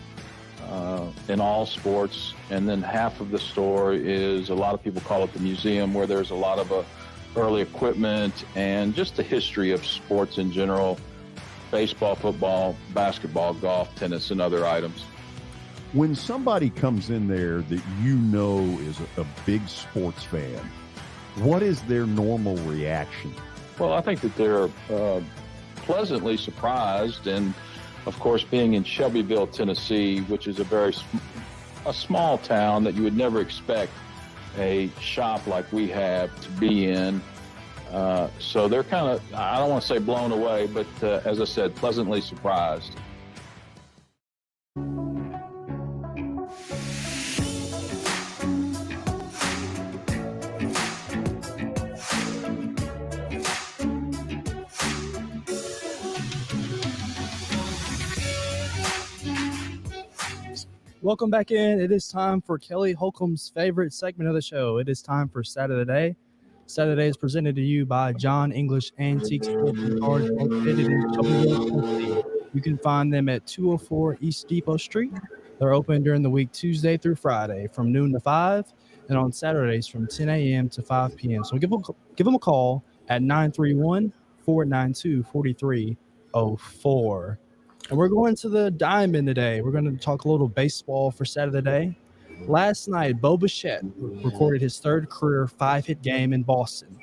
in all sports, and then half of the store is, a lot of people call it the museum, where there's a lot of early equipment and just the history of sports in general: baseball, football, basketball, golf, tennis, and other items. When somebody comes in there that you know is a big sports fan, what is their normal reaction? Well, I think that they're pleasantly surprised, and of course, being in Shelbyville, Tennessee, which is a small town that you would never expect a shop like we have to be in. So they're kind of, I don't want to say blown away, but as I said, pleasantly surprised. Welcome back in. It is time for Kelly Holcomb's favorite segment of the show. It is time for Saturday. Saturday is presented to you by John English Antiques Sports and Cards, located in Shelbyville, Tennessee. You can find them at 204 East Depot Street. They're open during the week Tuesday through Friday from noon to 5, and on Saturdays from 10 a.m. to 5 p.m. So give them a call at 931-492-4304. And we're going to the Diamond today. We're going to talk a little baseball for Saturday. Last night, Bo Bichette recorded his third career 5-hit game in Boston.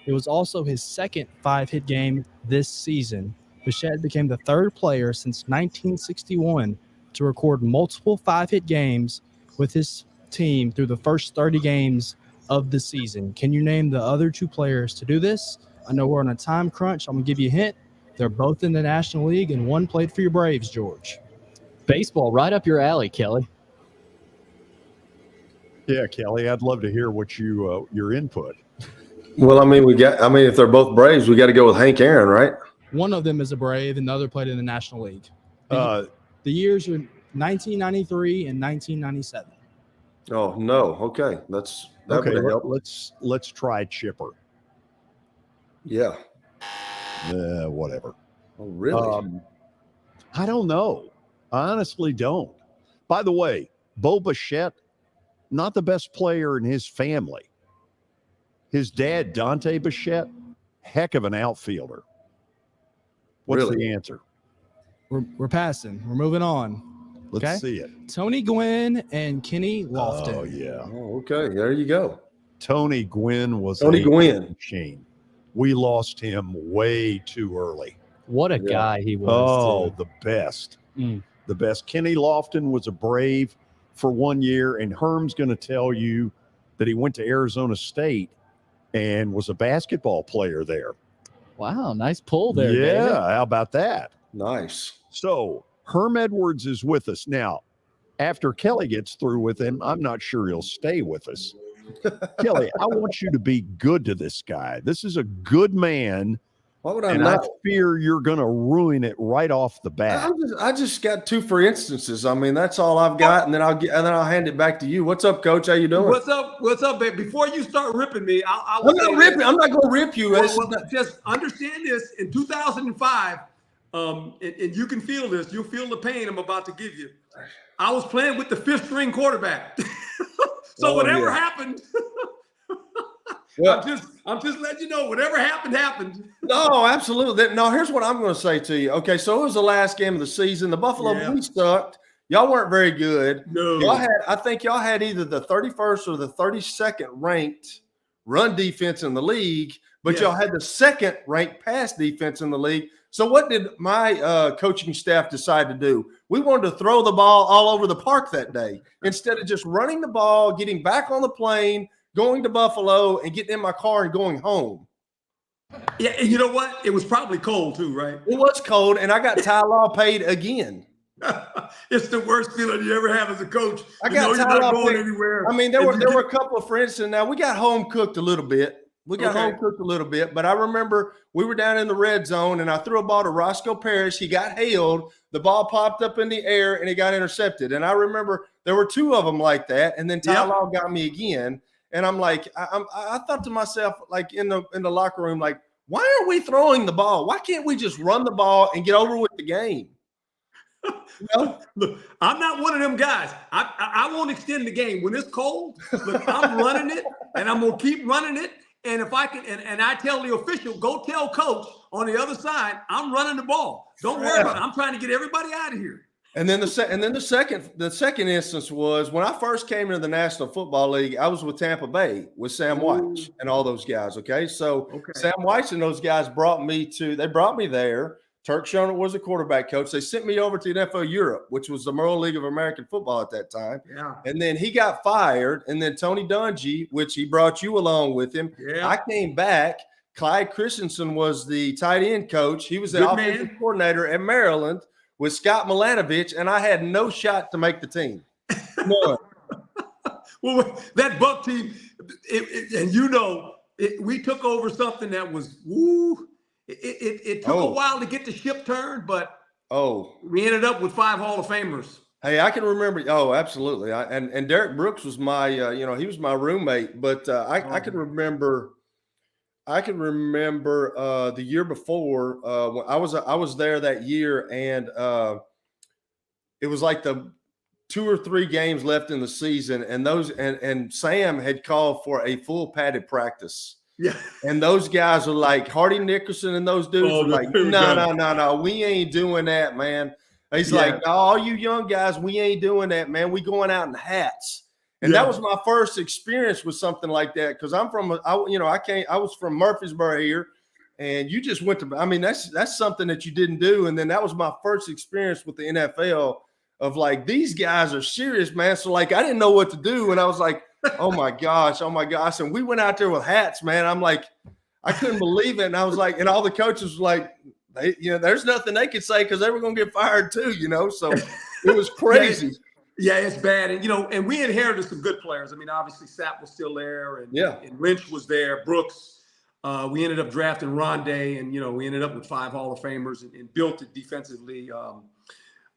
It was also his second 5-hit game this season. Bichette became the third player since 1961 to record multiple 5-hit games with his team through the first 30 games of the season. Can you name the other two players to do this? I know we're on a time crunch. I'm going to give you a hint. They're both in the National League, and one played for your Braves, George. Baseball, right up your alley, Kelly. Yeah, Kelly, I'd love to hear what your input. Well, if they're both Braves, we got to go with Hank Aaron, right? One of them is a Brave, and the other played in the National League. The years were 1993 and 1997. Oh no, okay, let's try Chipper. Yeah. Whatever. Oh, really? I don't know. I honestly don't. By the way, Bo Bichette, not the best player in his family. His dad, Dante Bichette, heck of an outfielder. What's the answer? We're passing. We're moving on. Let's see it. Tony Gwynn and Kenny Lofton. Oh, yeah. Oh, okay. There you go. Tony Gwynn was Tony Gwynn machine. We lost him way too early. What a guy he was. Oh, the best. The best. Kenny Lofton was a Brave for 1 year, and Herm's going to tell you that he went to Arizona State and was a basketball player there. Wow, nice pull there. Yeah, David. how about that? Nice. So Herm Edwards is with us now. After Kelly gets through with him, I'm not sure he'll stay with us. Kelly, I want you to be good to this guy. This is a good man. Why would I and not? I fear you're going to ruin it right off the bat. I just got two for instances. I mean, that's all I've got, and then I'll hand it back to you. What's up, Coach? How you doing? What's up, babe? Before you start ripping me, I'm not ripping. I'm not going to rip you. Just understand this. In 2005, and you can feel this. You'll feel the pain I'm about to give you. I was playing with the 5th string quarterback. So whatever happened, I'm just letting you know, whatever happened. No, absolutely. No, here's what I'm going to say to you. Okay, so it was the last game of the season. The Buffalo we sucked. Y'all weren't very good. No. I think y'all had either the 31st or the 32nd ranked run defense in the league, but y'all had the 2nd ranked pass defense in the league. So what did my coaching staff decide to do? We wanted to throw the ball all over the park that day instead of just running the ball, getting back on the plane, going to Buffalo, and getting in my car and going home. Yeah, and you know what? It was probably cold too, right? It was cold, and I got Ty Law paid again. It's the worst feeling you ever have as a coach. I got you're not going anywhere. I mean, there were a couple of friends, and now we got home cooked a little bit. But I remember we were down in the red zone, and I threw a ball to Roscoe Parrish. He got hailed. The ball popped up in the air, and it got intercepted. And I remember there were 2 of them like that, and then Ty Law got me again. And I'm like, I thought to myself, like in the locker room, like, why are we throwing the ball? Why can't we just run the ball and get over with the game? You know? Look, I'm not one of them guys. I won't extend the game. When it's cold, look, I'm running it, and I'm going to keep running it. And if I can, and I tell the official, go tell coach on the other side, I'm running the ball. Don't worry about it. I'm trying to get everybody out of here. And then the second instance was when I first came into the National Football League. I was with Tampa Bay with Sam White and all those guys. Okay, so Sam White and those guys brought me there. Turk Schoner was a quarterback coach. They sent me over to the NFL Europe, which was the World League of American Football at that time. Yeah. And then he got fired. And then Tony Dungy, which he brought you along with him. Yeah. I came back. Clyde Christensen was the tight end coach. He was the offensive coordinator at Maryland with Scott Milanovich, and I had no shot to make the team. None. Well, that Buck team, we took over something that was It took a while to get the ship turned, but we ended up with 5 Hall of Famers. Hey, I can remember. Oh, absolutely. And Derek Brooks was my, he was my roommate. But I can remember. I can remember the year before when I was there that year, and it was like the 2 or 3 games left in the season, and and Sam had called for a full padded practice. Yeah. And those guys are like Hardy Nickerson and those dudes were like, no, we ain't doing that, man. He's like, no, all you young guys, we ain't doing that, man. We going out in hats. And that was my first experience with something like that. Cause I'm from, I was from Murfreesboro here, and you just went to, I mean, that's something that you didn't do. And then that was my first experience with the NFL of like, these guys are serious, man. So like, I didn't know what to do. And I was like, oh my gosh. And we went out there with hats, man. I'm like, I couldn't believe it. And I was like, and all the coaches were like, there's nothing they could say because they were going to get fired too, So it was crazy. Yeah, it's bad. And, and we inherited some good players. I mean, obviously Sapp was still there and Lynch was there, Brooks. We ended up drafting Rondé, and, we ended up with 5 Hall of Famers and built it defensively.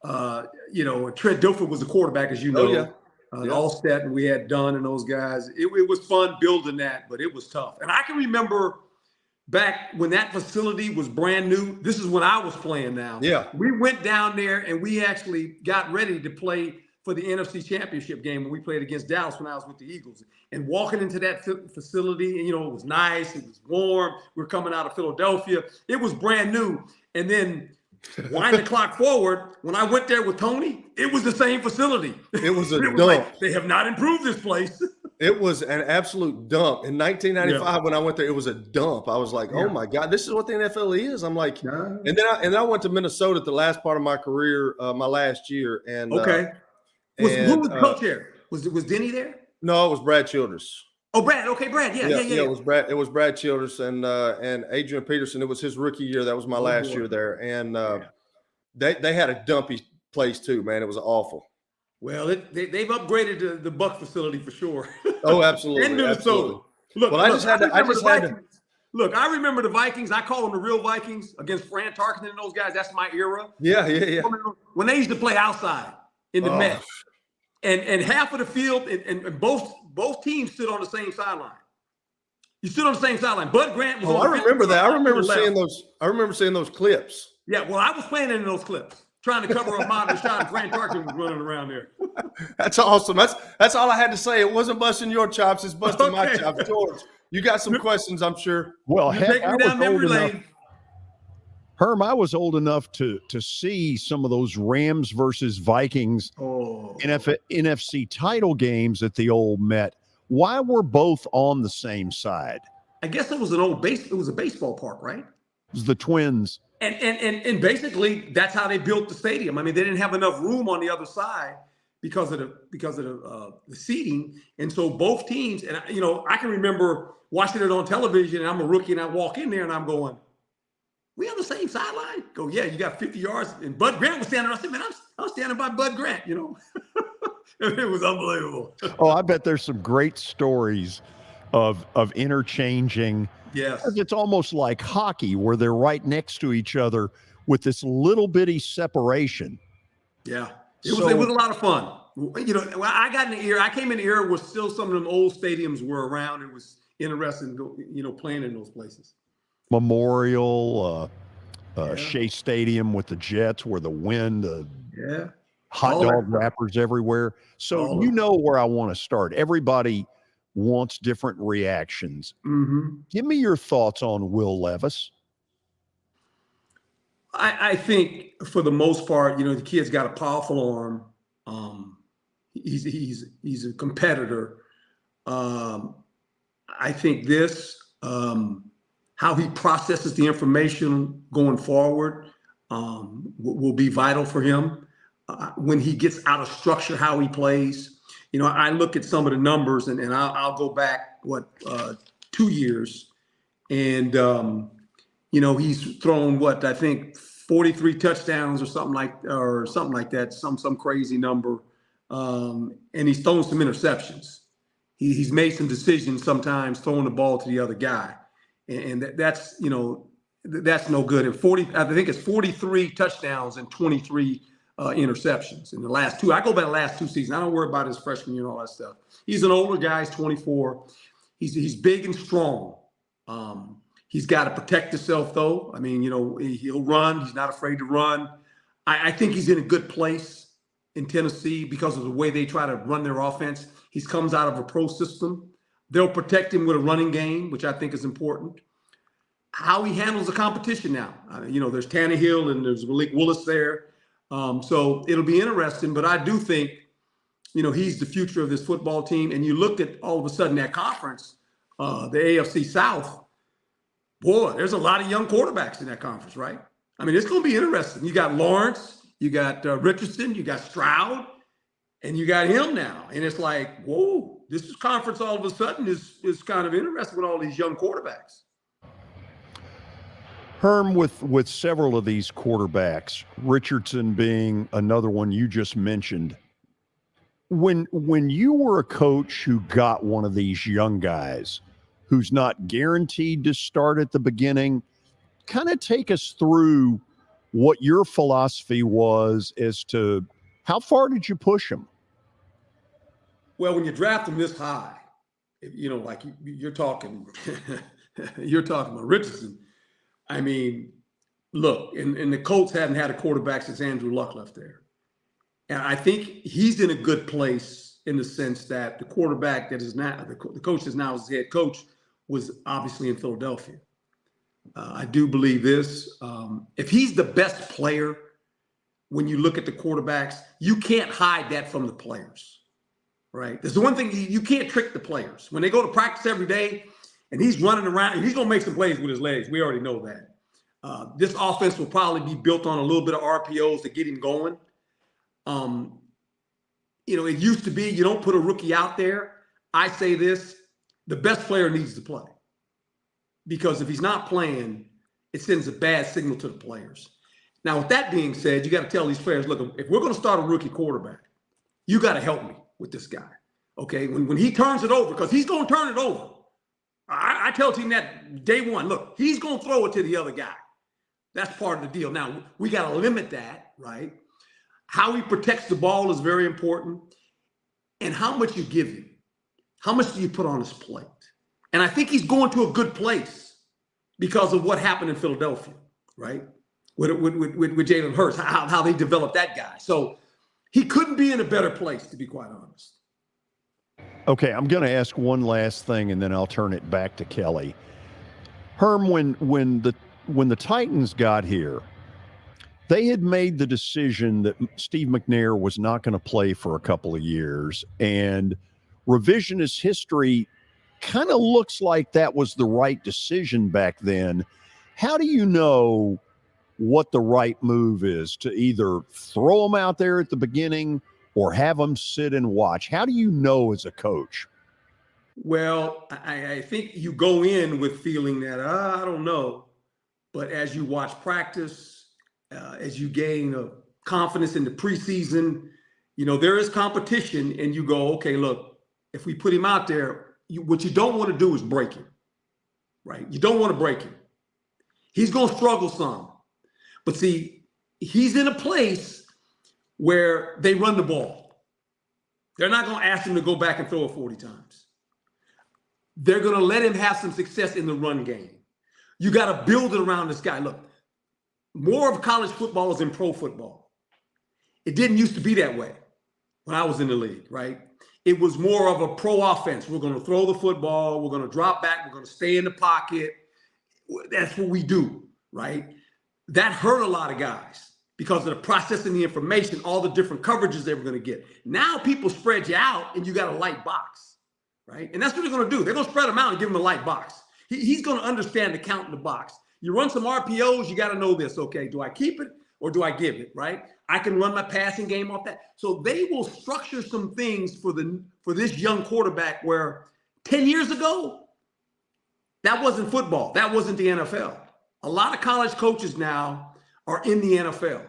Trent Dilfer was the quarterback, as you know. Allstat, and we had Dunn and those guys. It was fun building that, but it was tough. And I can remember back when that facility was brand new. This is when I was playing now. Yeah. We went down there and we actually got ready to play for the NFC Championship game when we played against Dallas when I was with the Eagles. And walking into that facility, and, it was nice. It was warm. We were coming out of Philadelphia. It was brand new. And then wind the clock forward, when I went there with Tony, it was the same facility. It was a dump. Like, they have not improved this place. It was an absolute dump. In 1995, when I went there, it was a dump. I was like, oh my God, this is what the NFL is. I'm like, and then I went to Minnesota the last part of my career, my last year. And who was the coach there? Was Denny there? No, it was Brad Childress. Oh, Brad. Okay, Brad. Yeah. It was Brad Childress and Adrian Peterson. It was his rookie year. That was my last year there. And they had a dumpy place too, man. It was awful. Well, they've upgraded the Buck facility for sure. Oh, absolutely. In Minnesota. Look, I remember the Vikings. I call them the real Vikings against Fran Tarkenton and those guys. That's my era. Yeah. When they used to play outside in the mesh, and half of the field and both teams stood on the same sideline. You stood on the same sideline. Bud Grant was. I remember that. I remember seeing those. I remember seeing those clips. Yeah, well, I was playing in those clips, trying to cover Ahmad Rashad, and Fran Tarkenton was running around there. That's awesome. That's all I had to say. It wasn't busting your chops. It's busting my chops. George, you got some questions, I'm sure. Well, take me down memory lane. Herm, I was old enough to see some of those Rams versus Vikings NFC title games at the old Met. Why were both on the same side? I guess it was it was a baseball park, right? It was the Twins. And basically that's how they built the stadium. I mean, they didn't have enough room on the other side because of the seating. And so both teams, and I can remember watching it on television, and I'm a rookie and I walk in there and I'm going, we on the same sideline? Go, yeah, you got 50 yards. And Bud Grant was standing there. I said, man, I'm standing by Bud Grant, It was unbelievable. Oh, I bet there's some great stories of interchanging. Yes. It's almost like hockey where they're right next to each other with this little bitty separation. Yeah. It was a lot of fun. When I got in the era, I came in the era where still some of them old stadiums were around. It was interesting, playing in those places. Memorial, Shea Stadium with the Jets, where the wind, hot dog wrappers everywhere. So where I want to start. Everybody wants different reactions. Mm-hmm. Give me your thoughts on Will Levis. I think for the most part, the kid's got a powerful arm. He's a competitor. I think how he processes the information going forward will be vital for him. When he gets out of structure, how he plays. I look at some of the numbers, and I'll go back 2 years, and he's thrown I think 43 touchdowns or something like that, some crazy number, and he's thrown some interceptions. He's made some decisions sometimes throwing the ball to the other guy. And that's no good. And I think it's 43 touchdowns and 23 interceptions in the last two. I go by the last two seasons. I don't worry about his freshman year and all that stuff. He's an older guy. He's 24. He's big and strong. He's got to protect himself, though. I mean, he'll run. He's not afraid to run. I think he's in a good place in Tennessee because of the way they try to run their offense. He comes out of a pro system. They'll protect him with a running game, which I think is important. How he handles the competition now. There's Tannehill and there's Malik Willis there. So it'll be interesting, but I do think, he's the future of this football team. And you look at all of a sudden that conference, the AFC South, boy, there's a lot of young quarterbacks in that conference, right? I mean, it's going to be interesting. You got Lawrence, you got Richardson, you got Stroud, and you got him now. And it's like, whoa, this conference all of a sudden is kind of interesting with all these young quarterbacks. Herm, with several of these quarterbacks, Richardson being another one you just mentioned, when you were a coach who got one of these young guys who's not guaranteed to start at the beginning, kind of take us through what your philosophy was as to how far did you push him? Well, when you draft them this high, like you're talking, you're talking about Richardson. I mean, look, and the Colts hadn't had a quarterback since Andrew Luck left there. And I think he's in a good place in the sense that the quarterback that is now, the coach is now his head coach, was obviously in Philadelphia. I do believe this. If he's the best player, when you look at the quarterbacks, you can't hide that from the players, right? There's the one thing, you can't trick the players. When they go to practice every day, and he's running around, and he's going to make some plays with his legs. We already know that. This offense will probably be built on a little bit of RPOs to get him going. It used to be you don't put a rookie out there. I say this, the best player needs to play. Because if he's not playing, it sends a bad signal to the players. Now, with that being said, you got to tell these players, look, if we're going to start a rookie quarterback, you got to help me with this guy. Okay? When he turns it over, because he's going to turn it over. I tell the team that day one, look, he's going to throw it to the other guy. That's part of the deal. Now, we got to limit that, right? How he protects the ball is very important. And how much you give him. How much do you put on his plate? And I think he's going to a good place because of what happened in Philadelphia, right? With Jalen Hurts, how they developed that guy. So he couldn't be in a better place, to be quite honest. Okay, I'm going to ask one last thing, and then I'll turn it back to Kelly. Herm, when the Titans got here, they had made the decision that Steve McNair was not going to play for a couple of years, and revisionist history kind of looks like that was the right decision back then. How do you know what the right move is to either throw them out there at the beginning or have them sit and watch? How do you know as a coach? Well, I think you go in with feeling that, I don't know. But as you watch practice, as you gain confidence in the preseason, there is competition, and you go, okay, look, if we put him out there, what you don't want to do is break him, right? You don't want to break him. He's going to struggle some. But see, he's in a place where they run the ball. They're not going to ask him to go back and throw it 40 times. They're going to let him have some success in the run game. You got to build it around this guy. Look, more of college football is in pro football. It didn't used to be that way when I was in the league, right? It was more of a pro offense. We're going to throw the football. We're going to drop back. We're going to stay in the pocket. That's what we do, right? That hurt a lot of guys because of the processing the information, all the different coverages they were going to get. Now people spread you out and you got a light box, right? And that's what they're going to do. They're going to spread him out and give him a light box. He's going to understand the count in the box. You run some RPOs, you got to know this. Okay, do I keep it or do I give it, right? I can run my passing game off that. So they will structure some things for this young quarterback where 10 years ago, that wasn't football. That wasn't the NFL. A lot of college coaches now are in the NFL,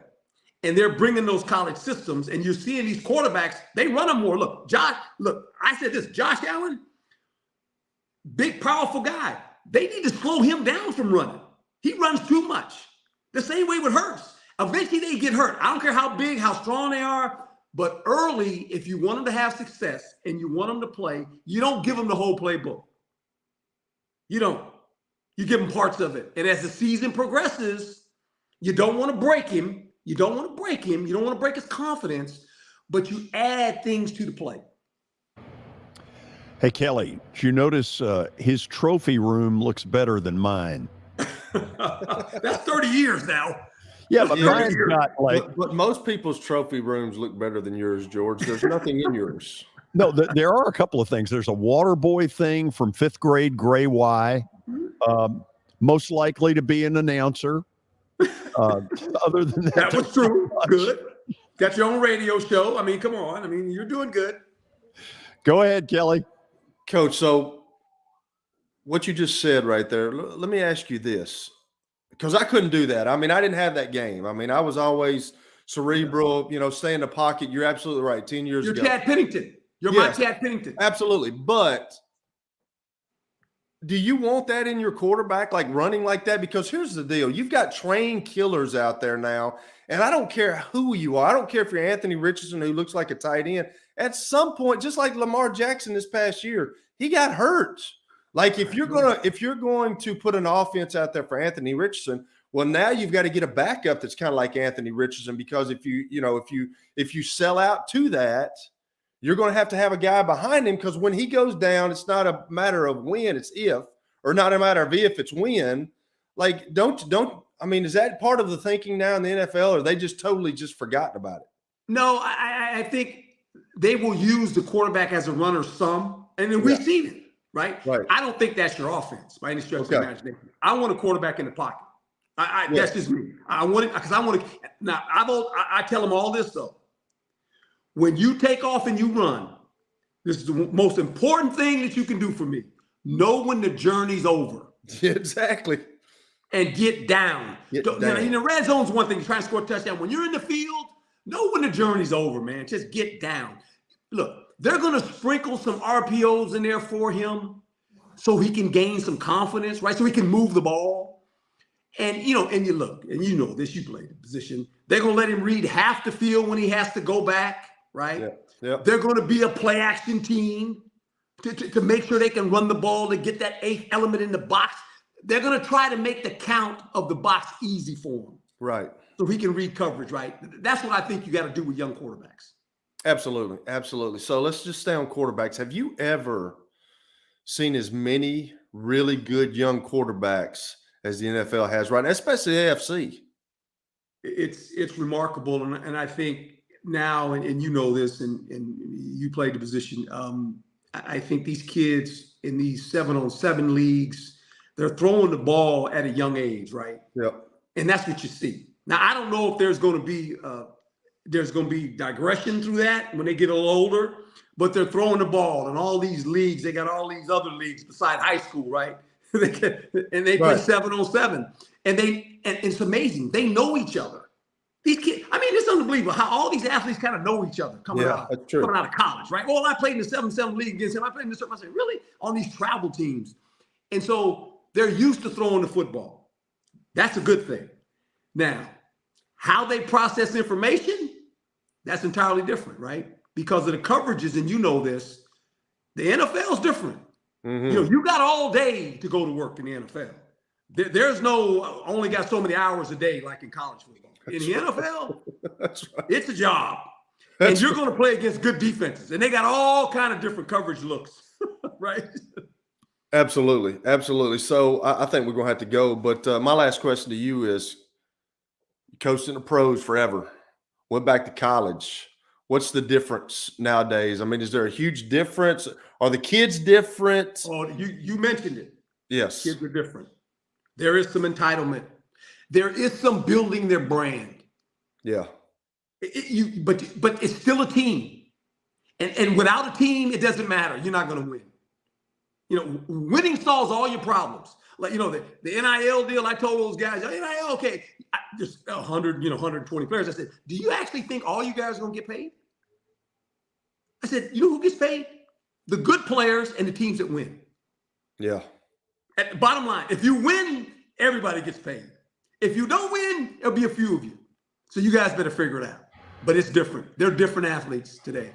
and they're bringing those college systems, and you're seeing these quarterbacks, they run them more. Look, I said this, Josh Allen, big, powerful guy. They need to slow him down from running. He runs too much. The same way with Hurts. Eventually they get hurt. I don't care how big, how strong they are, but early, if you want them to have success and you want them to play, you don't give them the whole playbook. You don't. You give them parts of it. And as the season progresses, you don't want to break him. You don't want to break him. You don't want to break his confidence, but you add things to the play. Hey, Kelly, did you notice his trophy room looks better than mine? That's 30 years now. Yeah, but mine's not like. But most people's trophy rooms look better than yours, George. There's nothing in yours. No, there are a couple of things. There's a water boy thing from 5th grade, Gray Y. Most likely to be an announcer. Other than that, that was true. Good. Got your own radio show. I mean, come on. I mean, you're doing good. Go ahead, Kelly. Coach, so what you just said right there, let me ask you this, because I couldn't do that. I mean, I didn't have that game. I mean, I was always cerebral, stay in the pocket. You're absolutely right. 10 years ago. You're Chad Pennington. You're my Chad Pennington. Absolutely. But do you want that in your quarterback, like running like that? Because here's the deal. You've got trained killers out there now, and I don't care who you are. I don't care if you're Anthony Richardson, who looks like a tight end. At some point, just like Lamar Jackson this past year, he got hurt. Like if you're going to put an offense out there for Anthony Richardson, well, now you've got to get a backup that's kind of like Anthony Richardson, because if you sell out to that, you're going to have a guy behind him, because when he goes down, it's not a matter of when, it's if, or not a matter of if, it's when. Like, I mean, is that part of the thinking now in the NFL, or they just totally just forgotten about it? No, I think they will use the quarterback as a runner some, and then we've seen it, right? I don't think that's your offense by any stretch of the imagination. I want a quarterback in the pocket. That's just me. I want it because I want to. Now, I tell them all this, though. When you take off and you run, this is the most important thing that you can do for me. Know when the journey's over. Exactly. And get down. Now, in the red zone's one thing, you're trying to score a touchdown. When you're in the field, know when the journey's over, man. Just get down. Look, they're going to sprinkle some RPOs in there for him so he can gain some confidence, right? So he can move the ball. And, you look, and you know this, you played the position. They're going to let him read half the field when he has to go back, right? Yeah. They're going to be a play action team to make sure they can run the ball, to get that eighth element in the box. They're going to try to make the count of the box easy for him. Right. So he can read coverage, right? That's what I think you got to do with young quarterbacks. Absolutely. Absolutely. So let's just stay on quarterbacks. Have you ever seen as many really good young quarterbacks as the NFL has right now, especially AFC? It's remarkable. And I think now, and you know this, and you played the position, I think these kids in these 7-on-7 leagues, they're throwing the ball at a young age, right? Yep. And that's what you see. Now, I don't know if there's going to be digression through that when they get a little older, but they're throwing the ball in all these leagues. They got all these other leagues beside high school, right? They play 7-on-7, and it's amazing. They know each other. These kids, I mean, it's unbelievable how all these athletes kind of know each other coming out of college, right? Well, I played in the 7-7 league against him. I played in the I said, really? On these travel teams. And so they're used to throwing the football. That's a good thing. Now, how they process information, that's entirely different, right? Because of the coverages, and you know this, the NFL is different. Mm-hmm. You got all day to go to work in the NFL. There's no only got so many hours a day like in college football. In the NFL, it's a job. And you're going to play against good defenses. And they got all kind of different coverage looks, right? Absolutely. Absolutely. So I think we're going to have to go. But my last question to you is, you coached in the pros forever, went back to college. What's the difference nowadays? I mean, is there a huge difference? Are the kids different? Oh, you mentioned it. Yes. Kids are different. There is some entitlement. There is some building their brand. Yeah. But it's still a team. And without a team, it doesn't matter. You're not going to win. Winning solves all your problems. Like, the NIL deal, I told those guys, NIL, okay, just 100, 120 players. I said, do you actually think all you guys are going to get paid? I said, you know who gets paid? The good players and the teams that win. Yeah. At the bottom line, if you win, everybody gets paid. If you don't win, it'll be a few of you. So you guys better figure it out. But it's different. They're different athletes today.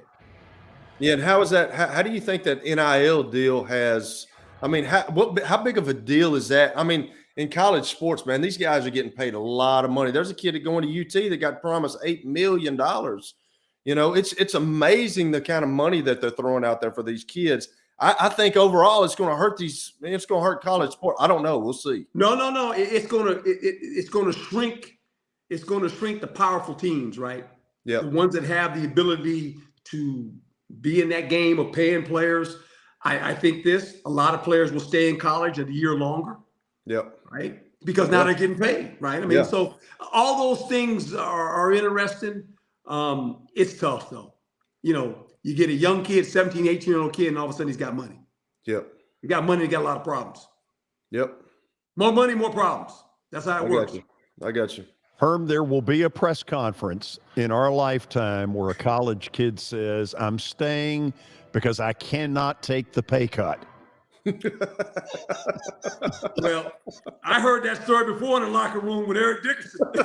Yeah, and how is that? How do you think that NIL deal has? I mean, how big of a deal is that? I mean, in college sports, man, these guys are getting paid a lot of money. There's a kid going to UT that got promised $8 million. You know, it's amazing the kind of money that they're throwing out there for these kids. I think overall it's going to hurt it's going to hurt college sport. I don't know. We'll see. No. It's going to shrink. It's going to shrink the powerful teams, right? Yeah. The ones that have the ability to be in that game of paying players. I think a lot of players will stay in college a year longer. Yep. Right. Because now they're getting paid. Right. I mean, so all those things are interesting. It's tough though. You know, you get a young kid, 17, 18-year-old kid, and all of a sudden he's got money. Yep. He got money, he got a lot of problems. Yep. More money, more problems. That's how it works. I got you. Herm, there will be a press conference in our lifetime where a college kid says, I'm staying because I cannot take the pay cut. Well, I heard that story before in the locker room with Eric Dickerson. When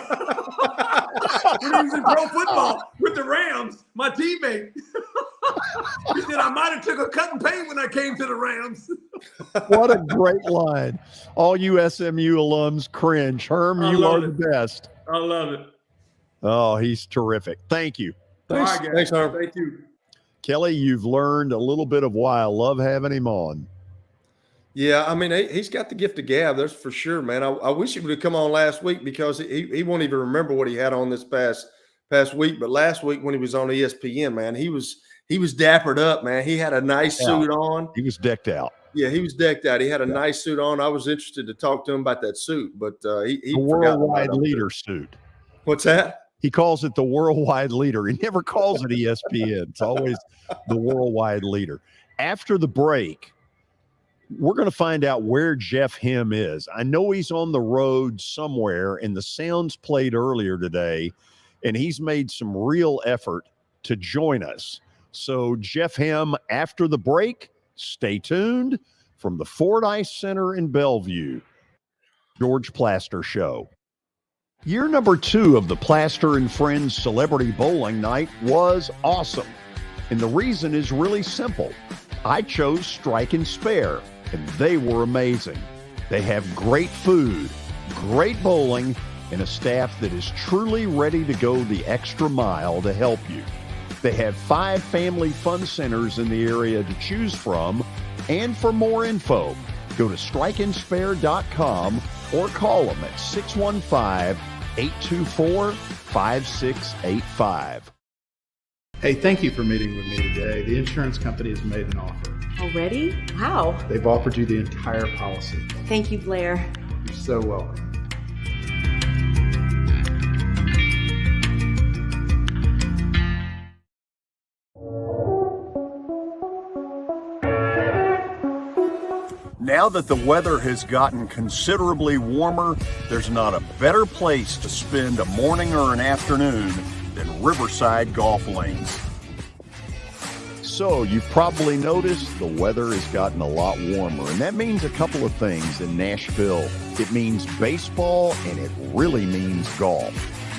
he was in pro football with the Rams, my teammate. He said, I might have took a cut in pay when I came to the Rams. What a great line. All you SMU alums cringe. Herm, you are the best. I love it. Oh, he's terrific. Thank you. Thanks, all right, guys. Thanks, Herm. Thank you. Kelly, you've learned a little bit of why I love having him on. Yeah, I mean, he's got the gift of gab, that's for sure, man. I wish he would have come on last week because he won't even remember what he had on this past week. But last week when he was on ESPN, man, he was dappered up, man. He had a nice suit on. He was decked out. Yeah, he was decked out. He had a nice suit on. I was interested to talk to him about that suit, but he the worldwide leader suit. What's that? He calls it the worldwide leader. He never calls it ESPN. It's always the worldwide leader. After the break, we're going to find out where Jeff Hem is. I know he's on the road somewhere, and the sounds played earlier today, and he's made some real effort to join us. So Jeff Hem, after the break, stay tuned from the Fordyce Center in Bellevue. George Plaster Show. Year number 2 of the Plaster and Friends Celebrity Bowling Night was awesome. And the reason is really simple. I chose Strike and Spare, and they were amazing. They have great food, great bowling, and a staff that is truly ready to go the extra mile to help you. They have 5 family fun centers in the area to choose from. And for more info, go to strikeandspare.com or call them at 615-824-5685. Hey, thank you for meeting with me today. The insurance company has made an offer. Already? Wow. They've offered you the entire policy. Thank you, Blair. You're so welcome. Now that the weather has gotten considerably warmer, there's not a better place to spend a morning or an afternoon than Riverside Golf Links. So you've probably noticed the weather has gotten a lot warmer, and that means a couple of things in Nashville. It means baseball, and it really means golf.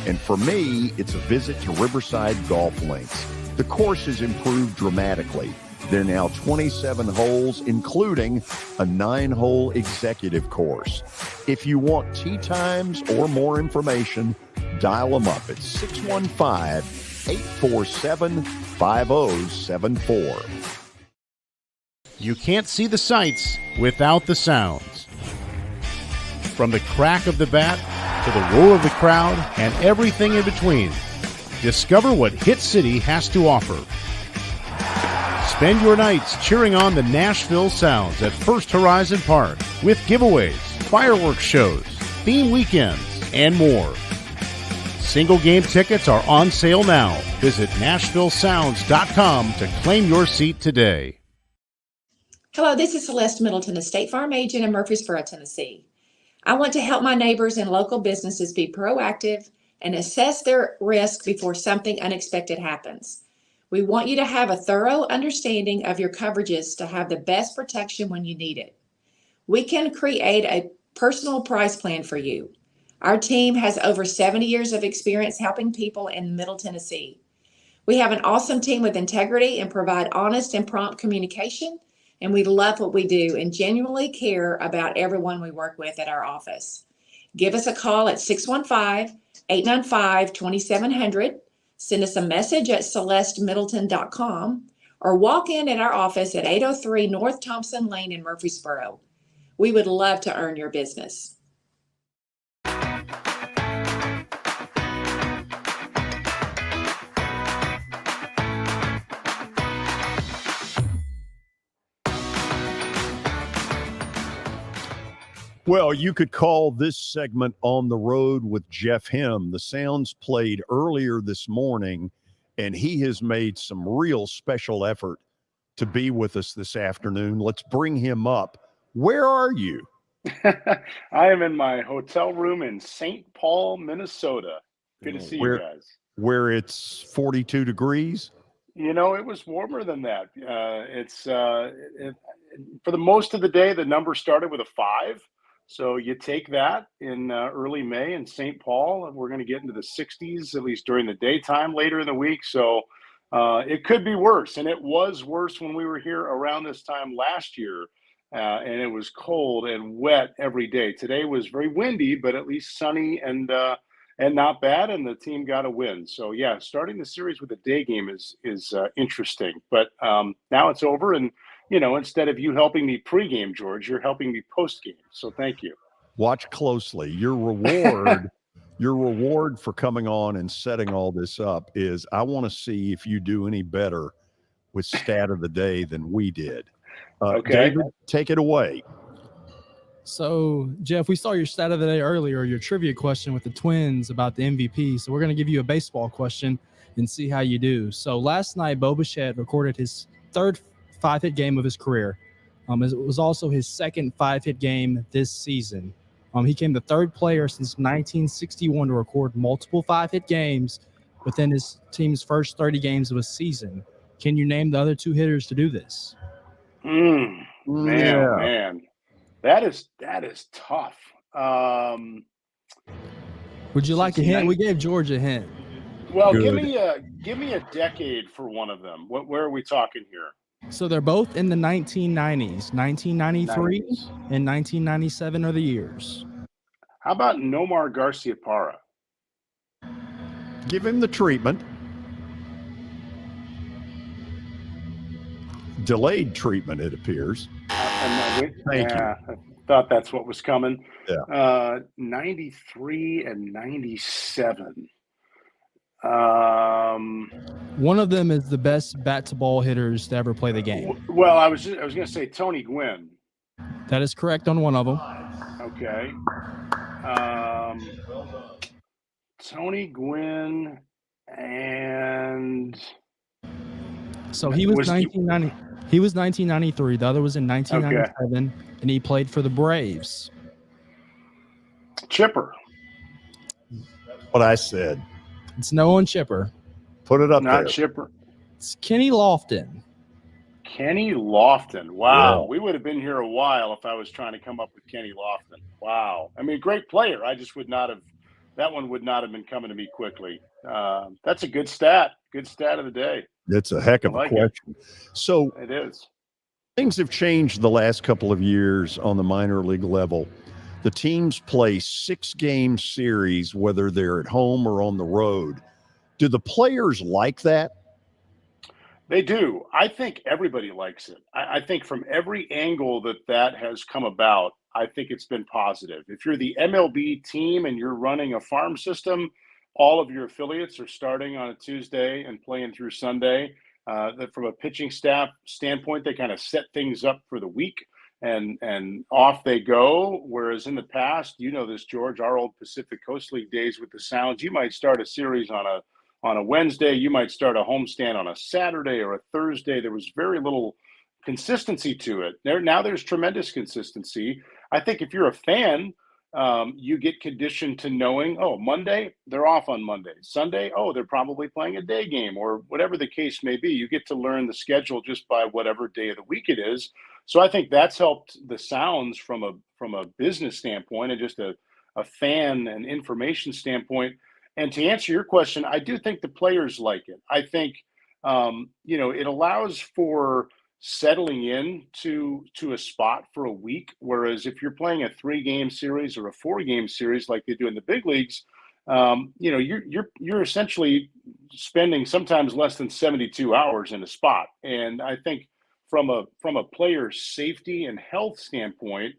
And for me, it's a visit to Riverside Golf Links. The course has improved dramatically. There are now 27 holes, including a 9-hole executive course. If you want tee times or more information, dial them up at 615-847-5074. You can't see the sights without the sounds. From the crack of the bat to the roar of the crowd and everything in between, discover what Hit City has to offer. Spend your nights cheering on the Nashville Sounds at First Horizon Park with giveaways, fireworks shows, theme weekends, and more. Single game tickets are on sale now. Visit NashvilleSounds.com to claim your seat today. Hello, this is Celeste Middleton, a State Farm agent in Murfreesboro, Tennessee. I want to help my neighbors and local businesses be proactive and assess their risk before something unexpected happens. We want you to have a thorough understanding of your coverages to have the best protection when you need it. We can create a personal price plan for you. Our team has over 70 years of experience helping people in Middle Tennessee. We have an awesome team with integrity and provide honest and prompt communication, and we love what we do and genuinely care about everyone we work with at our office. Give us a call at 615-895-2700, send us a message at celestemiddleton.com, or walk in at our office at 803 North Thompson Lane in Murfreesboro. We would love to earn your business. Well, you could call this segment On the Road with Jeff Herm. The Sounds played earlier this morning, and he has made some real special effort to be with us this afternoon. Let's bring him up. Where are you? I am in my hotel room in St. Paul, Minnesota. Good to see you guys. Where it's 42 degrees? You know, it was warmer than that. For the most of the day, the number started with a 5. So you take that in early May in St. Paul, and we're going to get into the 60s, at least during the daytime later in the week. So it could be worse. And it was worse when we were here around this time last year. And it was cold and wet every day. Today was very windy, but at least sunny and not bad. And the team got a win. So, yeah, starting the series with a day game is interesting. But now it's over. And you know, instead of you helping me pregame, George, you're helping me postgame. So thank you. Watch closely. Your reward for coming on and setting all this up is I want to see if you do any better with stat of the day than we did. Okay. David, take it away. So, Jeff, we saw your stat of the day earlier, your trivia question with the Twins about the MVP. So we're going to give you a baseball question and see how you do. So last night, Bo Bichette recorded his third 5-hit game of his career. It was also his second 5-hit game this season. He came the third player since 1961 to record multiple 5-hit games within his team's first 30 games of a season. Can you name the other 2 hitters to do this? Man, that is tough. Would you like a hint? We gave George a hint. Well, give me a decade for one of them. Where are we talking here? So they're both in the 1990s. 1993 and 1997 are the years. How about Nomar Garciaparra? Give him the treatment. Delayed treatment, it appears. Thank you. I thought that's what was coming. Yeah. 93 and 97. One of them is the best bat-to-ball hitters to ever play the game. Well, I was going to say Tony Gwynn. That is correct on one of them. Okay. Tony Gwynn and so he was 1990. He was 1993. The other was in 1997, and he played for the Braves. Chipper. That's what I said. It's no one Chipper. Put it up there. Not Chipper. It's Kenny Lofton. Kenny Lofton. Wow. Yeah. We would have been here a while if I was trying to come up with Kenny Lofton. Wow. I mean, great player. I just would not have – that one would not have been coming to me quickly. That's a good stat. Good stat of the day. It's a heck of a question. So it is. Things have changed the last couple of years on the minor league level. The teams play 6-game series, whether they're at home or on the road. Do the players like that? They do. I think everybody likes it. I think from every angle that has come about, I think it's been positive. If you're the MLB team and you're running a farm system, all of your affiliates are starting on a Tuesday and playing through Sunday. From a pitching staff standpoint, they kind of set things up for the week. And off they go. Whereas in the past, you know this, George, our old Pacific Coast League days with the Sounds, you might start a series on a Wednesday, you might start a homestand on a Saturday or a Thursday. There was very little consistency to it. Now there's tremendous consistency. I think if you're a fan, you get conditioned to knowing, oh, Monday, they're off on Monday. Sunday, oh, they're probably playing a day game or whatever the case may be. You get to learn the schedule just by whatever day of the week it is. So I think that's helped the Sounds from a business standpoint and just a a fan and information standpoint. And to answer your question, I do think the players like it. I think, it allows for settling in to a spot for a week. Whereas if you're playing a 3-game series or a 4-game series like they do in the big leagues, you're essentially spending sometimes less than 72 hours in a spot. And I think from a player's safety and health standpoint,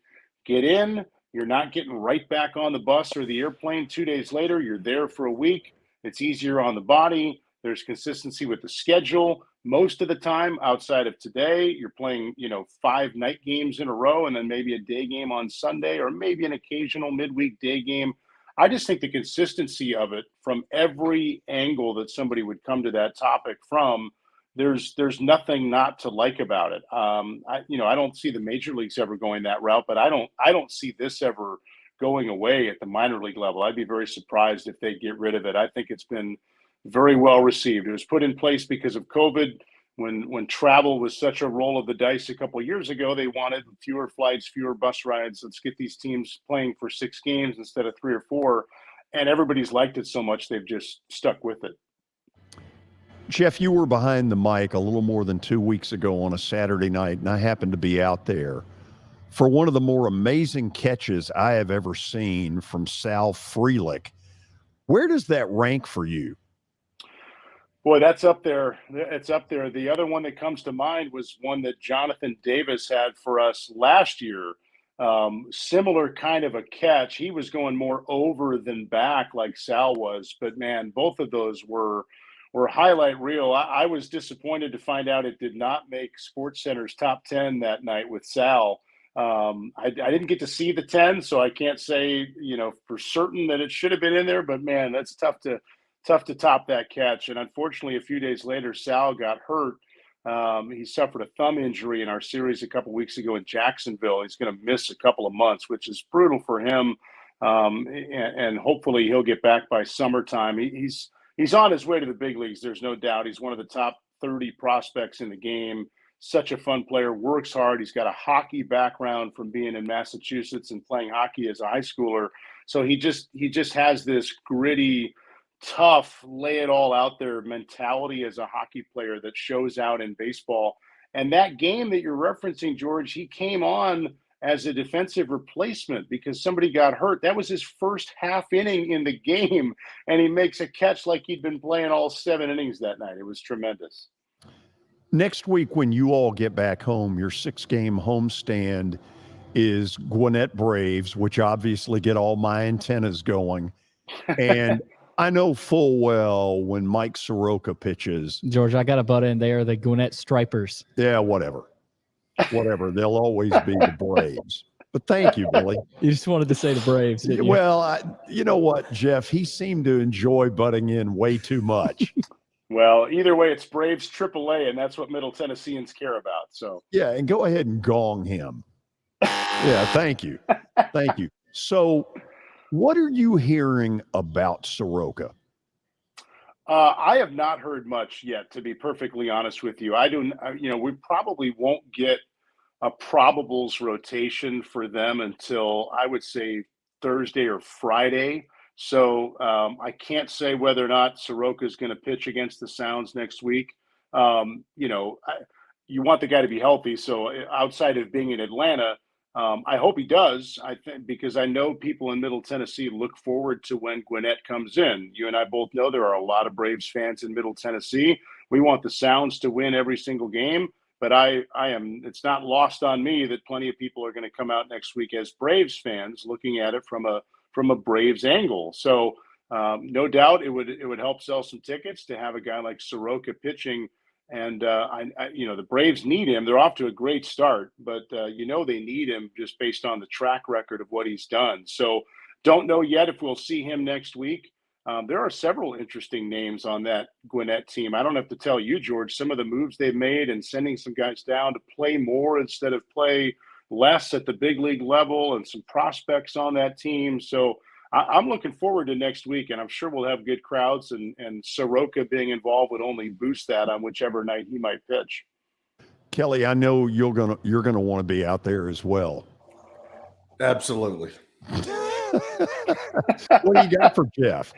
get in, you're not getting right back on the bus or the airplane 2 days later. You're there for a week. It's easier on the body. There's consistency with the schedule. Most of the time, outside of today, you're playing, 5 night games in a row and then maybe a day game on Sunday or maybe an occasional midweek day game. I just think the consistency of it from every angle that somebody would come to that topic from, there's nothing not to like about it. I don't see the major leagues ever going that route, but I don't see this ever going away at the minor league level. I'd be very surprised if they get rid of it. I think it's been very well received. It was put in place because of COVID. When travel was such a roll of the dice a couple of years ago, they wanted fewer flights, fewer bus rides. Let's get these teams playing for 6 games instead of 3 or 4. And everybody's liked it so much, they've just stuck with it. Jeff, you were behind the mic a little more than 2 weeks ago on a Saturday night, and I happened to be out there for one of the more amazing catches I have ever seen from Sal Frelick. Where does that rank for you? Boy, that's up there. It's up there. The other one that comes to mind was one that Jonathan Davis had for us last year. Similar kind of a catch. He was going more over than back like Sal was, but man, both of those were highlight reel. I was disappointed to find out it did not make SportsCenter's top 10 that night with Sal. I didn't get to see the 10, so I can't say, for certain that it should have been in there, but man, that's tough to top that catch. And unfortunately, a few days later, Sal got hurt. He suffered a thumb injury in our series a couple weeks ago in Jacksonville. He's going to miss a couple of months, which is brutal for him. And hopefully he'll get back by summertime. He's on his way to the big leagues. There's no doubt. He's one of the top 30 prospects in the game. Such a fun player, works hard. He's got a hockey background from being in Massachusetts and playing hockey as a high schooler. So he just has this gritty, tough, lay it all out there mentality as a hockey player that shows out in baseball. And that game that you're referencing, George, he came on as a defensive replacement because somebody got hurt. That was his first half inning in the game, and he makes a catch like he'd been playing all 7 innings that night. It was tremendous. Next week, when you all get back home, your 6-game homestand is Gwinnett Braves, which obviously get all my antennas going. And I know full well when Mike Soroka pitches. George, I got to butt in there. The Gwinnett Stripers. Yeah, whatever. They'll always be the Braves. But thank you, Billy. You just wanted to say the Braves, didn't you? Well, you know what, Jeff? He seemed to enjoy butting in way too much. Well, either way, it's Braves AAA, and that's what Middle Tennesseans care about. So yeah, and go ahead and gong him. Yeah, thank you. Thank you. So what are you hearing about Soroka? I have not heard much yet, to be perfectly honest with you. We probably won't get a probables rotation for them until I would say Thursday or Friday. So I can't say whether or not Soroka is going to pitch against the Sounds next week. You want the guy to be healthy. So outside of being in Atlanta, I hope he does. I think because I know people in Middle Tennessee look forward to when Gwinnett comes in. You and I both know there are a lot of Braves fans in Middle Tennessee. We want the Sounds to win every single game, but it's not lost on me that plenty of people are going to come out next week as Braves fans looking at it from a Braves angle. So no doubt it would help sell some tickets to have a guy like Soroka pitching. And the Braves need him. They're off to a great start, but they need him just based on the track record of what he's done. So don't know yet if we'll see him next week. There are several interesting names on that Gwinnett team. I don't have to tell you, George, some of the moves they've made and sending some guys down to play more instead of play less at the big league level, and some prospects on that team. So I'm looking forward to next week, and I'm sure we'll have good crowds, and Soroka being involved would only boost that on whichever night he might pitch. Kelly, I know you're gonna want to be out there as well. Absolutely. What do you got for Jeff?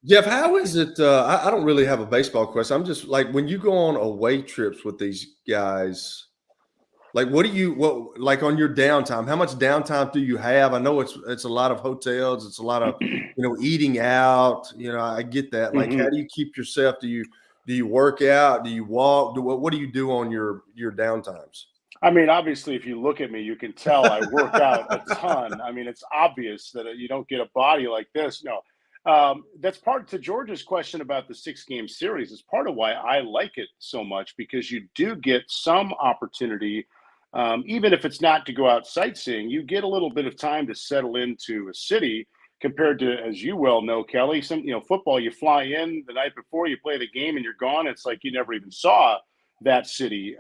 Jeff, how is it? I don't really have a baseball question. I'm just like, when you go on away trips with these guys, like, what like on your downtime? How much downtime do you have? I know it's a lot of hotels. It's a lot of, eating out. I get that. Like, how do you keep yourself? Do you work out? Do you walk? What do you do on your downtimes? I mean, obviously, if you look at me, you can tell I work out a ton. I mean, it's obvious that you don't get a body like this. No, that's part to George's question about the 6-game series. It's part of why I like it so much, because you do get some opportunity, even if it's not to go out sightseeing. You get a little bit of time to settle into a city compared to, as you well know, Kelly, football, you fly in the night before, you play the game, and you're gone. It's like you never even saw that city.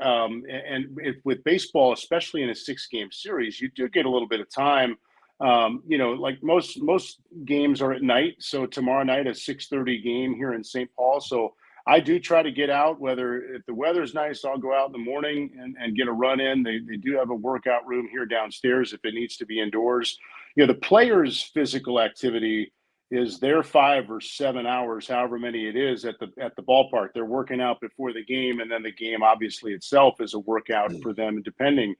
With baseball, especially in a 6-game series, you do get a little bit of time. Like most games are at night. So tomorrow night, a 6:30 game here in St. Paul. So I do try to get out, if the weather's nice, I'll go out in the morning and get a run in. They do have a workout room here downstairs if it needs to be indoors. The players' physical activity is their 5 or 7 hours, however many it is, at the ballpark. They're working out before the game, and then the game obviously itself is a workout for them, depending.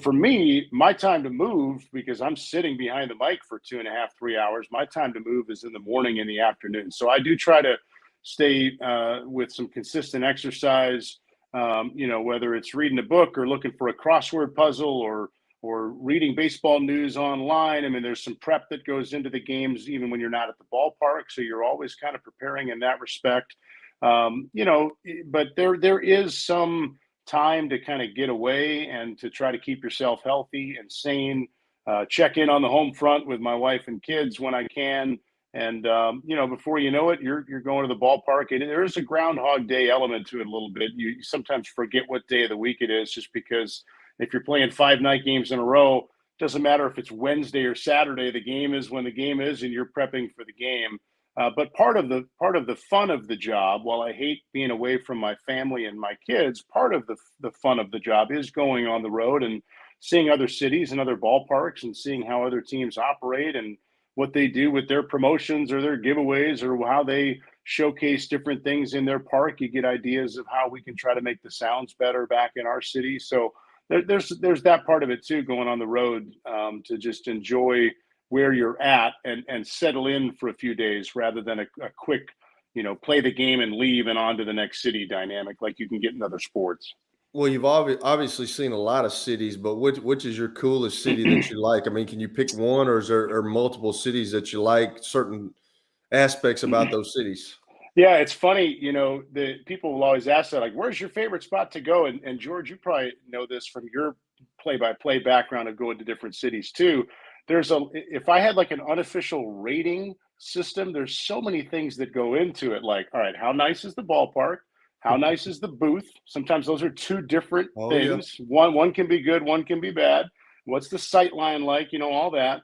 For me, my time to move, because I'm sitting behind the mic for 2.5, 3 hours, my time to move is in the morning and the afternoon. So I do try to stay with some consistent exercise, whether it's reading a book or looking for a crossword puzzle or reading baseball news online. I mean, there's some prep that goes into the games, even when you're not at the ballpark. So you're always kind of preparing in that respect. But there is some time to kind of get away and to try to keep yourself healthy and sane. Check in on the home front with my wife and kids when I can. And, before you know it, you're going to the ballpark. And there is a Groundhog Day element to it a little bit. You sometimes forget what day of the week it is, just because if you're playing 5 night games in a row, it doesn't matter if it's Wednesday or Saturday. The game is when the game is, and you're prepping for the game. But part of the fun of the job, while I hate being away from my family and my kids, part of the fun of the job is going on the road and seeing other cities and other ballparks and seeing how other teams operate and what they do with their promotions or their giveaways or how they showcase different things in their park. You get ideas of how we can try to make the sounds better back in our city. So there's that part of it too, going on the road, to just enjoy where you're at and settle in for a few days rather than a quick, play the game and leave and on to the next city dynamic like you can get in other sports. Well, you've obviously seen a lot of cities, but which is your coolest city that you like? I mean, can you pick one, or is there multiple cities that you like, certain aspects about those cities? Yeah, it's funny, the people will always ask that, like, where's your favorite spot to go? And George, you probably know this from your play-by-play background of going to different cities too. If I had like an unofficial rating system, there's so many things that go into it. Like, all right, how nice is the ballpark? How nice is the booth? Sometimes those are two different things. Yeah. One can be good, one can be bad. What's the sight line like? All that.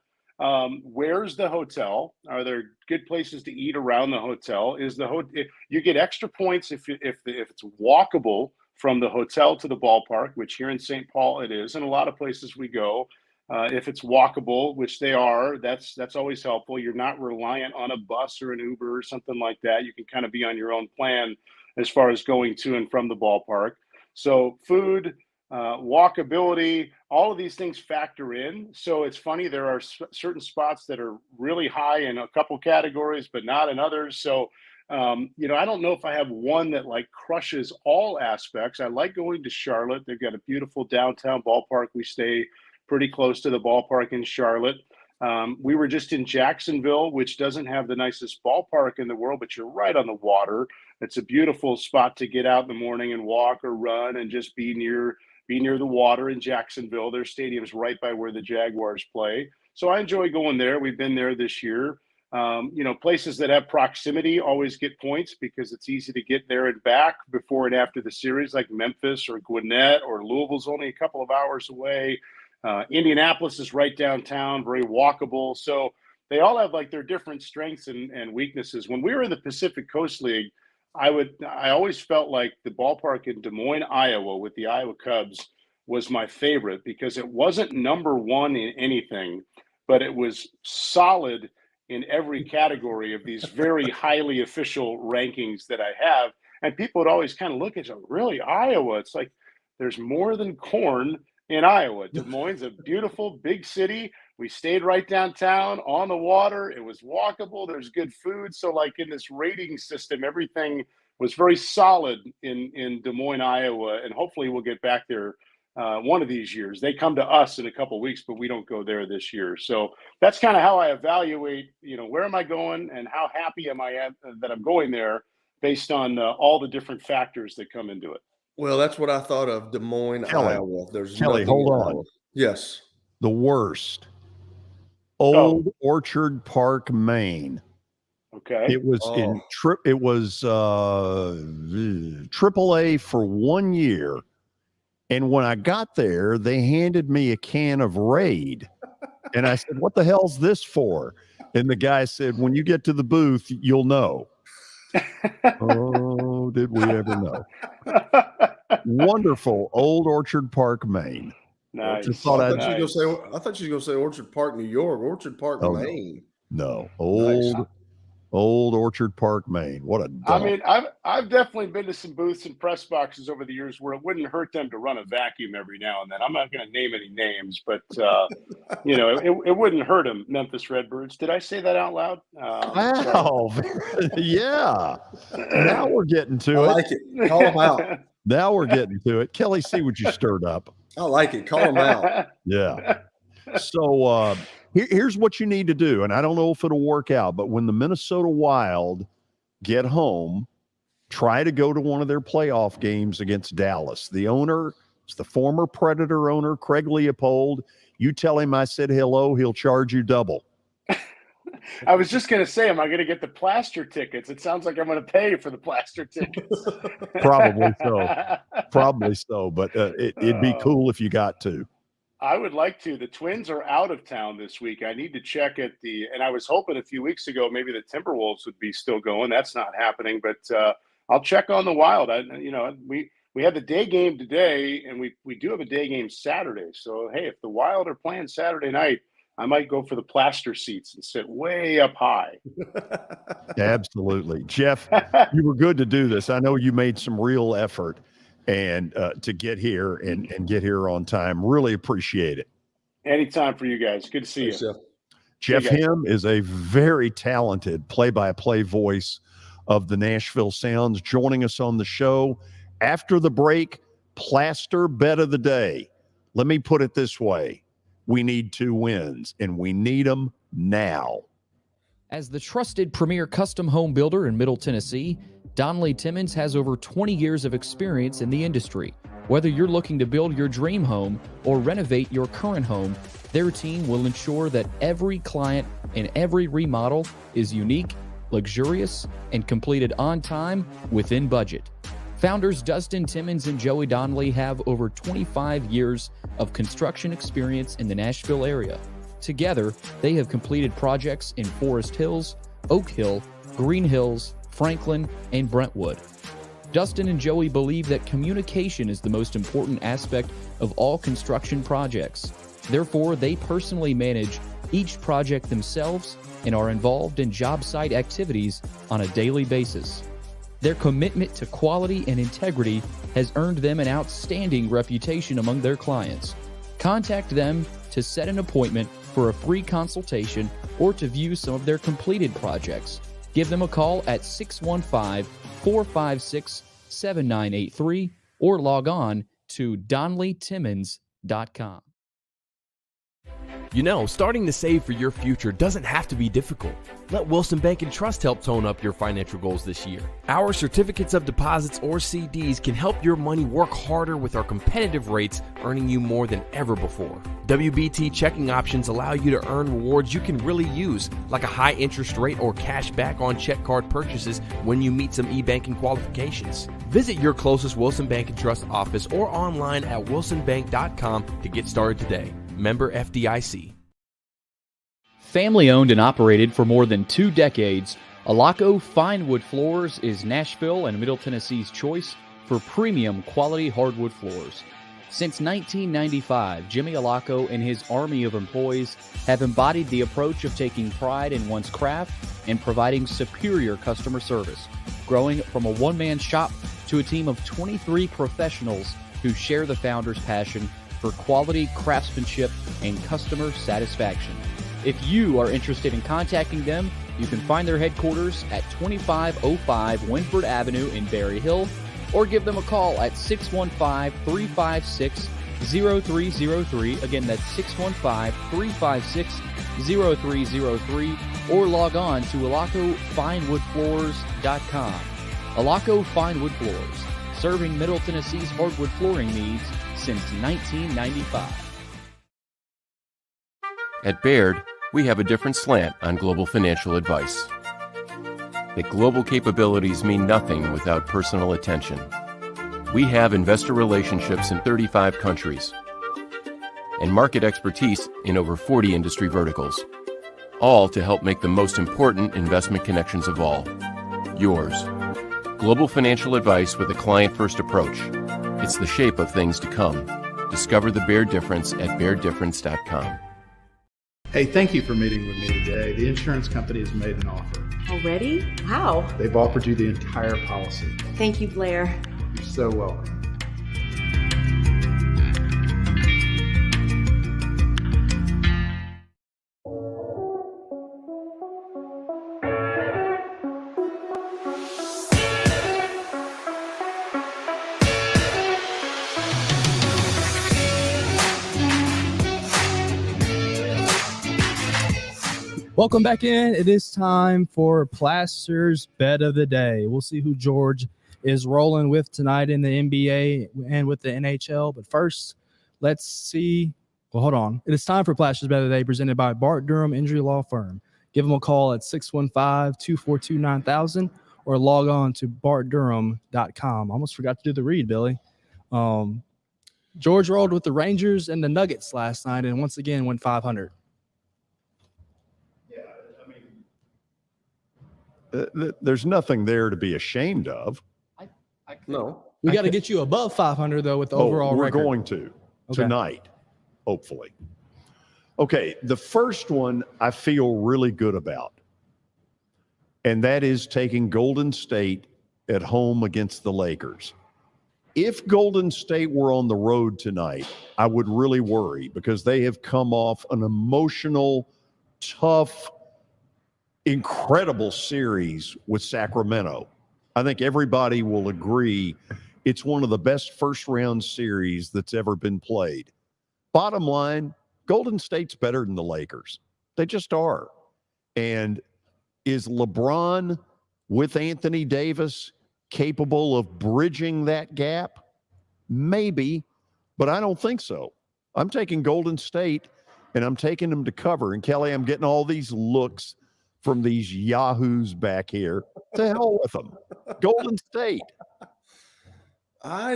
Where's the hotel? Are there good places to eat around the hotel? You get extra points if it's walkable from the hotel to the ballpark, which here in St. Paul it is, and a lot of places we go. If it's walkable, which they are, that's always helpful. You're not reliant on a bus or an Uber or something like that. You can kind of be on your own plan as far as going to and from the ballpark. So food, walkability, all of these things factor in. So it's funny, there are certain spots that are really high in a couple categories, but not in others. So, I don't know if I have one that like crushes all aspects. I like going to Charlotte. They've got a beautiful downtown ballpark. We stay pretty close to the ballpark in Charlotte. We were just in Jacksonville, which doesn't have the nicest ballpark in the world, but you're right on the water. It's a beautiful spot to get out in the morning and walk or run and just be near the water in Jacksonville. Their stadium's right by where the Jaguars play. So I enjoy going there. We've been there this year. Places that have proximity always get points because it's easy to get there and back before and after the series, like Memphis or Gwinnett, or Louisville's only a couple of hours away. Indianapolis is right downtown, very walkable. So they all have like their different strengths and weaknesses. When we were in the Pacific Coast League, I always felt like the ballpark in Des Moines, Iowa, with the Iowa Cubs was my favorite because it wasn't number one in anything, but it was solid in every category of these very highly official rankings that I have. And people would always kind of look at you, really, Iowa? It's like, there's more than corn in Iowa. Des Moines, a beautiful big city. We stayed right downtown on the water. It was walkable. There's good food. So like in this rating system, everything was very solid in Des Moines, Iowa. And hopefully we'll get back there one of these years. They come to us in a couple of weeks, but we don't go there this year. So that's kind of how I evaluate, where am I going and how happy am I that I'm going there based on all the different factors that come into it. Well, that's what I thought of Des Moines, Kelly, Iowa. There's Kelly, nothing hold in on. Iowa. Yes. The worst. Old Orchard Park, Maine. Okay. It was AAA for 1 year. And when I got there, they handed me a can of Raid. And I said, what the hell's this for? And the guy said, when you get to the booth, you'll know. Oh, did we ever know? Wonderful Old Orchard Park, Maine. Nice. I thought you were going to say Orchard Park, New York. Orchard Park, Maine. No, Old Orchard Park, Maine. What a dump. I mean, I've definitely been to some booths and press boxes over the years where it wouldn't hurt them to run a vacuum every now and then. I'm not going to name any names, but it wouldn't hurt them. Memphis Redbirds. Did I say that out loud? Wow. Yeah. Now we're getting to it. I like it. Call them out. Now we're getting to it. Kelly, see what you stirred up. I like it. Call them out. Yeah. So here's what you need to do. And I don't know if it'll work out, but when the Minnesota Wild get home, try to go to one of their playoff games against Dallas. The owner is the former Predator owner, Craig Leopold. You tell him I said hello, he'll charge you double. I was just going to say, am I going to get the plaster tickets? It sounds like I'm going to pay for the plaster tickets. Probably so. Probably so. But it'd be cool if you got to. I would like to. The Twins are out of town this week. I need to check and I was hoping a few weeks ago maybe the Timberwolves would be still going. That's not happening, but I'll check on the Wild. We had the day game today, and we do have a day game Saturday. So, hey, if the Wild are playing Saturday night, I might go for the plaster seats and sit way up high. Absolutely. Jeff, you were good to do this. I know you made some real effort and to get here and get here on time. Really appreciate it. Anytime for you guys. Good to see you. Jeff Herm is a very talented play-by-play voice of the Nashville Sounds, joining us on the show. After the break, plaster bet of the day. Let me put it this way. We need 2 wins, and we need them now. As the trusted premier custom home builder in Middle Tennessee, Donnelly Timmons has over 20 years of experience in the industry. Whether you're looking to build your dream home or renovate your current home, their team will ensure that every client and every remodel is unique, luxurious, and completed on time within budget. Founders Dustin Timmons and Joey Donnelly have over 25 years of construction experience in the Nashville area. Together, they have completed projects in Forest Hills, Oak Hill, Green Hills, Franklin, and Brentwood. Dustin and Joey believe that communication is the most important aspect of all construction projects. Therefore, they personally manage each project themselves and are involved in job site activities on a daily basis. Their commitment to quality and integrity has earned them an outstanding reputation among their clients. Contact them to set an appointment for a free consultation or to view some of their completed projects. Give them a call at 615-456-7983 or log on to DonnellyTimmons.com. You know, starting to save for your future doesn't have to be difficult. Let Wilson Bank and Trust help tone up your financial goals this year. Our certificates of deposits or CDs can help your money work harder with our competitive rates, earning you more than ever before. WBT checking options allow you to earn rewards you can really use, like a high interest rate or cash back on check card purchases when you meet some e-banking qualifications. Visit your closest Wilson Bank and Trust office or online at wilsonbank.com to get started today. Member FDIC. Family owned and operated for more than 2 decades, Alaco Fine Wood Floors is Nashville and Middle Tennessee's choice for premium quality hardwood floors. Since 1995, Jimmy Alaco and his army of employees have embodied the approach of taking pride in one's craft and providing superior customer service, growing from a one-man shop to a team of 23 professionals who share the founder's passion for quality craftsmanship and customer satisfaction. If you are interested in contacting them, you can find their headquarters at 2505 Winford Avenue in Berry Hill, or give them a call at 615-356-0303. Again, that's 615-356-0303, or log on to alacofinewoodfloors.com. Alaco Fine Wood Floors, serving Middle Tennessee's hardwood flooring needs since 1995. At Baird, we have a different slant on global financial advice. That global capabilities mean nothing without personal attention. We have investor relationships in 35 countries and market expertise in over 40 industry verticals, all to help make the most important investment connections of all, yours. Global financial advice with a client-first approach. It's the shape of things to come. Discover the Baird difference at bairdifference.com. Hey, thank you for meeting with me today. The insurance company has made an offer. Already? Wow. They've offered you the entire policy. Thank you, Blair. You're so welcome. Welcome back in. It is time for Plaster's Bet of the Day. We'll see who George is rolling with tonight in the NBA and with the NHL. But first, let's see. Well, hold on. It is time for Plaster's Bet of the Day, presented by Bart Durham Injury Law Firm. Give them a call at 615-242-9000 or log on to bartdurham.com. I almost forgot to do the read, Billy. George rolled with the Rangers and the Nuggets last night and once again went 500. There's nothing there to be ashamed of. No. We got to get you above 500, though, with the overall we're record. going to tonight, hopefully. Okay, the first one I feel really good about, and that is taking Golden State at home against the Lakers. If Golden State were on the road tonight, I would really worry because they have come off an emotional, tough, incredible series with Sacramento. I think everybody will agree it's one of the best first-round series that's ever been played. Bottom line, Golden State's better than the Lakers. They just are. And is LeBron with Anthony Davis capable of bridging that gap? Maybe, but I don't think so. I'm taking Golden State, and I'm taking them to cover. And, Kelly, I'm getting all these looks from these yahoos back here. To hell with them. Golden State. I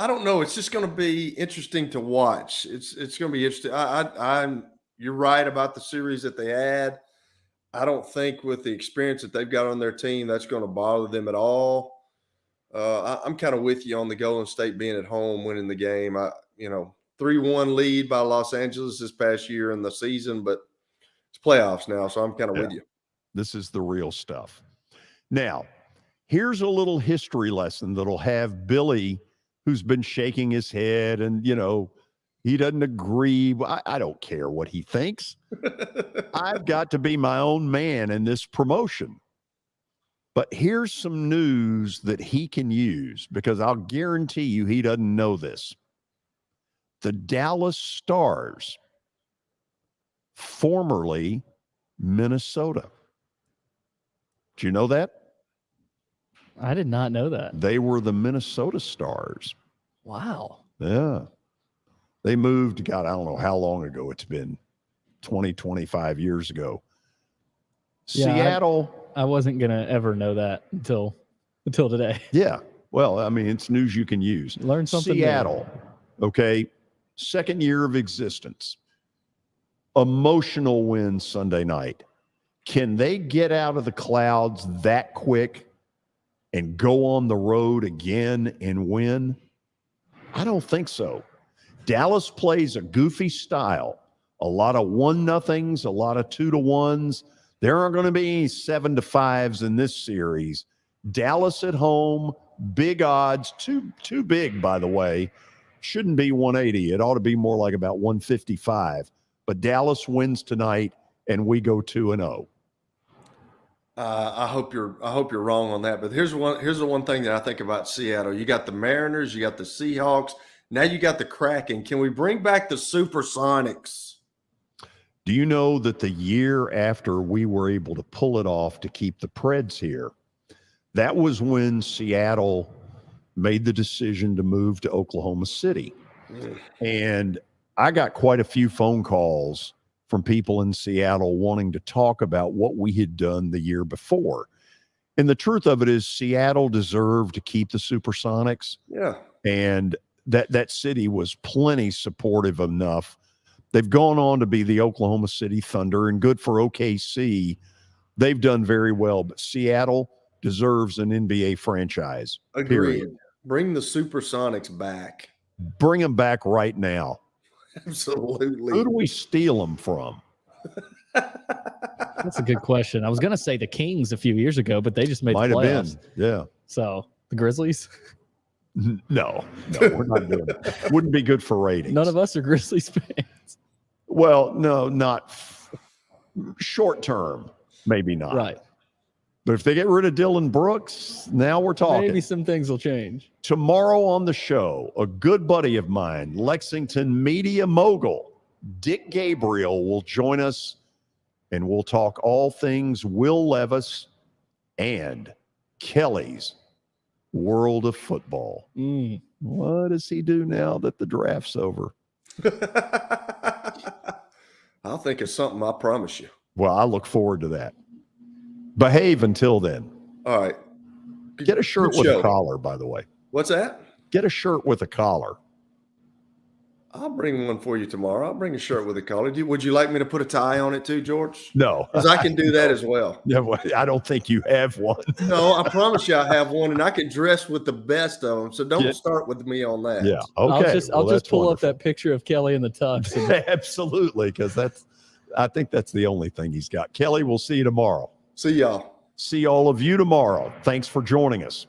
don't know. It's just going to be interesting to watch. It's going to be interesting. You're right about the series that they had. I don't think with the experience that they've got on their team, that's going to bother them at all. I'm kind of with you on the Golden State being at home, winning the game. 3-1 lead by Los Angeles this past year in the season, but it's playoffs now, so I'm kind of with you. This is the real stuff. Now, here's a little history lesson that'll have Billy, who's been shaking his head and, he doesn't agree. I don't care what he thinks. I've got to be my own man in this promotion. But here's some news that he can use because I'll guarantee you he doesn't know this. The Dallas Stars, formerly Minnesota. Do you know that? I did not know that. They were the Minnesota Stars. Wow. Yeah. They moved, God, I don't know how long ago it's been, 20, 25 years ago. Yeah, Seattle. I wasn't going to ever know that until today. Yeah. Well, I mean, it's news you can use. Learn something Seattle. new. Okay. Second year of existence. Emotional win Sunday night. Can they get out of the clouds that quick and go on the road again and win? I don't think so. Dallas plays a goofy style. A lot of 1-0s, a lot of 2-1s. There aren't going to be any 7-5s in this series. Dallas at home, big odds, too big, by the way. Shouldn't be 180. It ought to be more like about 155. But Dallas wins tonight, and we go 2-0. I hope you're wrong on that. But here's the one thing that I think about Seattle. You got the Mariners, you got the Seahawks, now you got the Kraken. Can we bring back the Supersonics? Do you know that the year after we were able to pull it off to keep the Preds here, that was when Seattle made the decision to move to Oklahoma City. And I got quite a few phone calls from people in Seattle wanting to talk about what we had done the year before. And the truth of it is Seattle deserved to keep the Supersonics. Yeah. And that city was plenty supportive enough. They've gone on to be the Oklahoma City Thunder, and good for OKC. They've done very well, but Seattle deserves an NBA franchise. Agreed. Period. Bring the Supersonics back. Bring them back right now. Absolutely. Who do we steal them from? That's a good question. I was going to say the Kings a few years ago, but they just made Might the have playoffs. been. Yeah. So the Grizzlies? No, we're not doing that. Wouldn't be good for ratings. None of us are Grizzlies fans. Well, no, not short term. Maybe not. Right. But if they get rid of Dylan Brooks, now we're talking. Maybe some things will change. Tomorrow on the show, a good buddy of mine, Lexington media mogul, Dick Gabriel, will join us, and we'll talk all things Will Levis and Kelly's world of football. What does he do now that the draft's over? I'll think of something, I promise you. Well, I look forward to that. Behave until then. All right. Get a shirt with a collar, by the way. What's that? Get a shirt with a collar. I'll bring one for you tomorrow. I'll bring a shirt with a collar. Would you like me to put a tie on it too, George? No. Because I can do that as well. Yeah, well, I don't think you have one. No, I promise you I have one, and I can dress with the best of them. So don't start with me on that. Yeah. Okay. I'll just pull up that picture of Kelly in the tux. Absolutely, because I think that's the only thing he's got. Kelly, we'll see you tomorrow. See y'all. See all of you tomorrow. Thanks for joining us.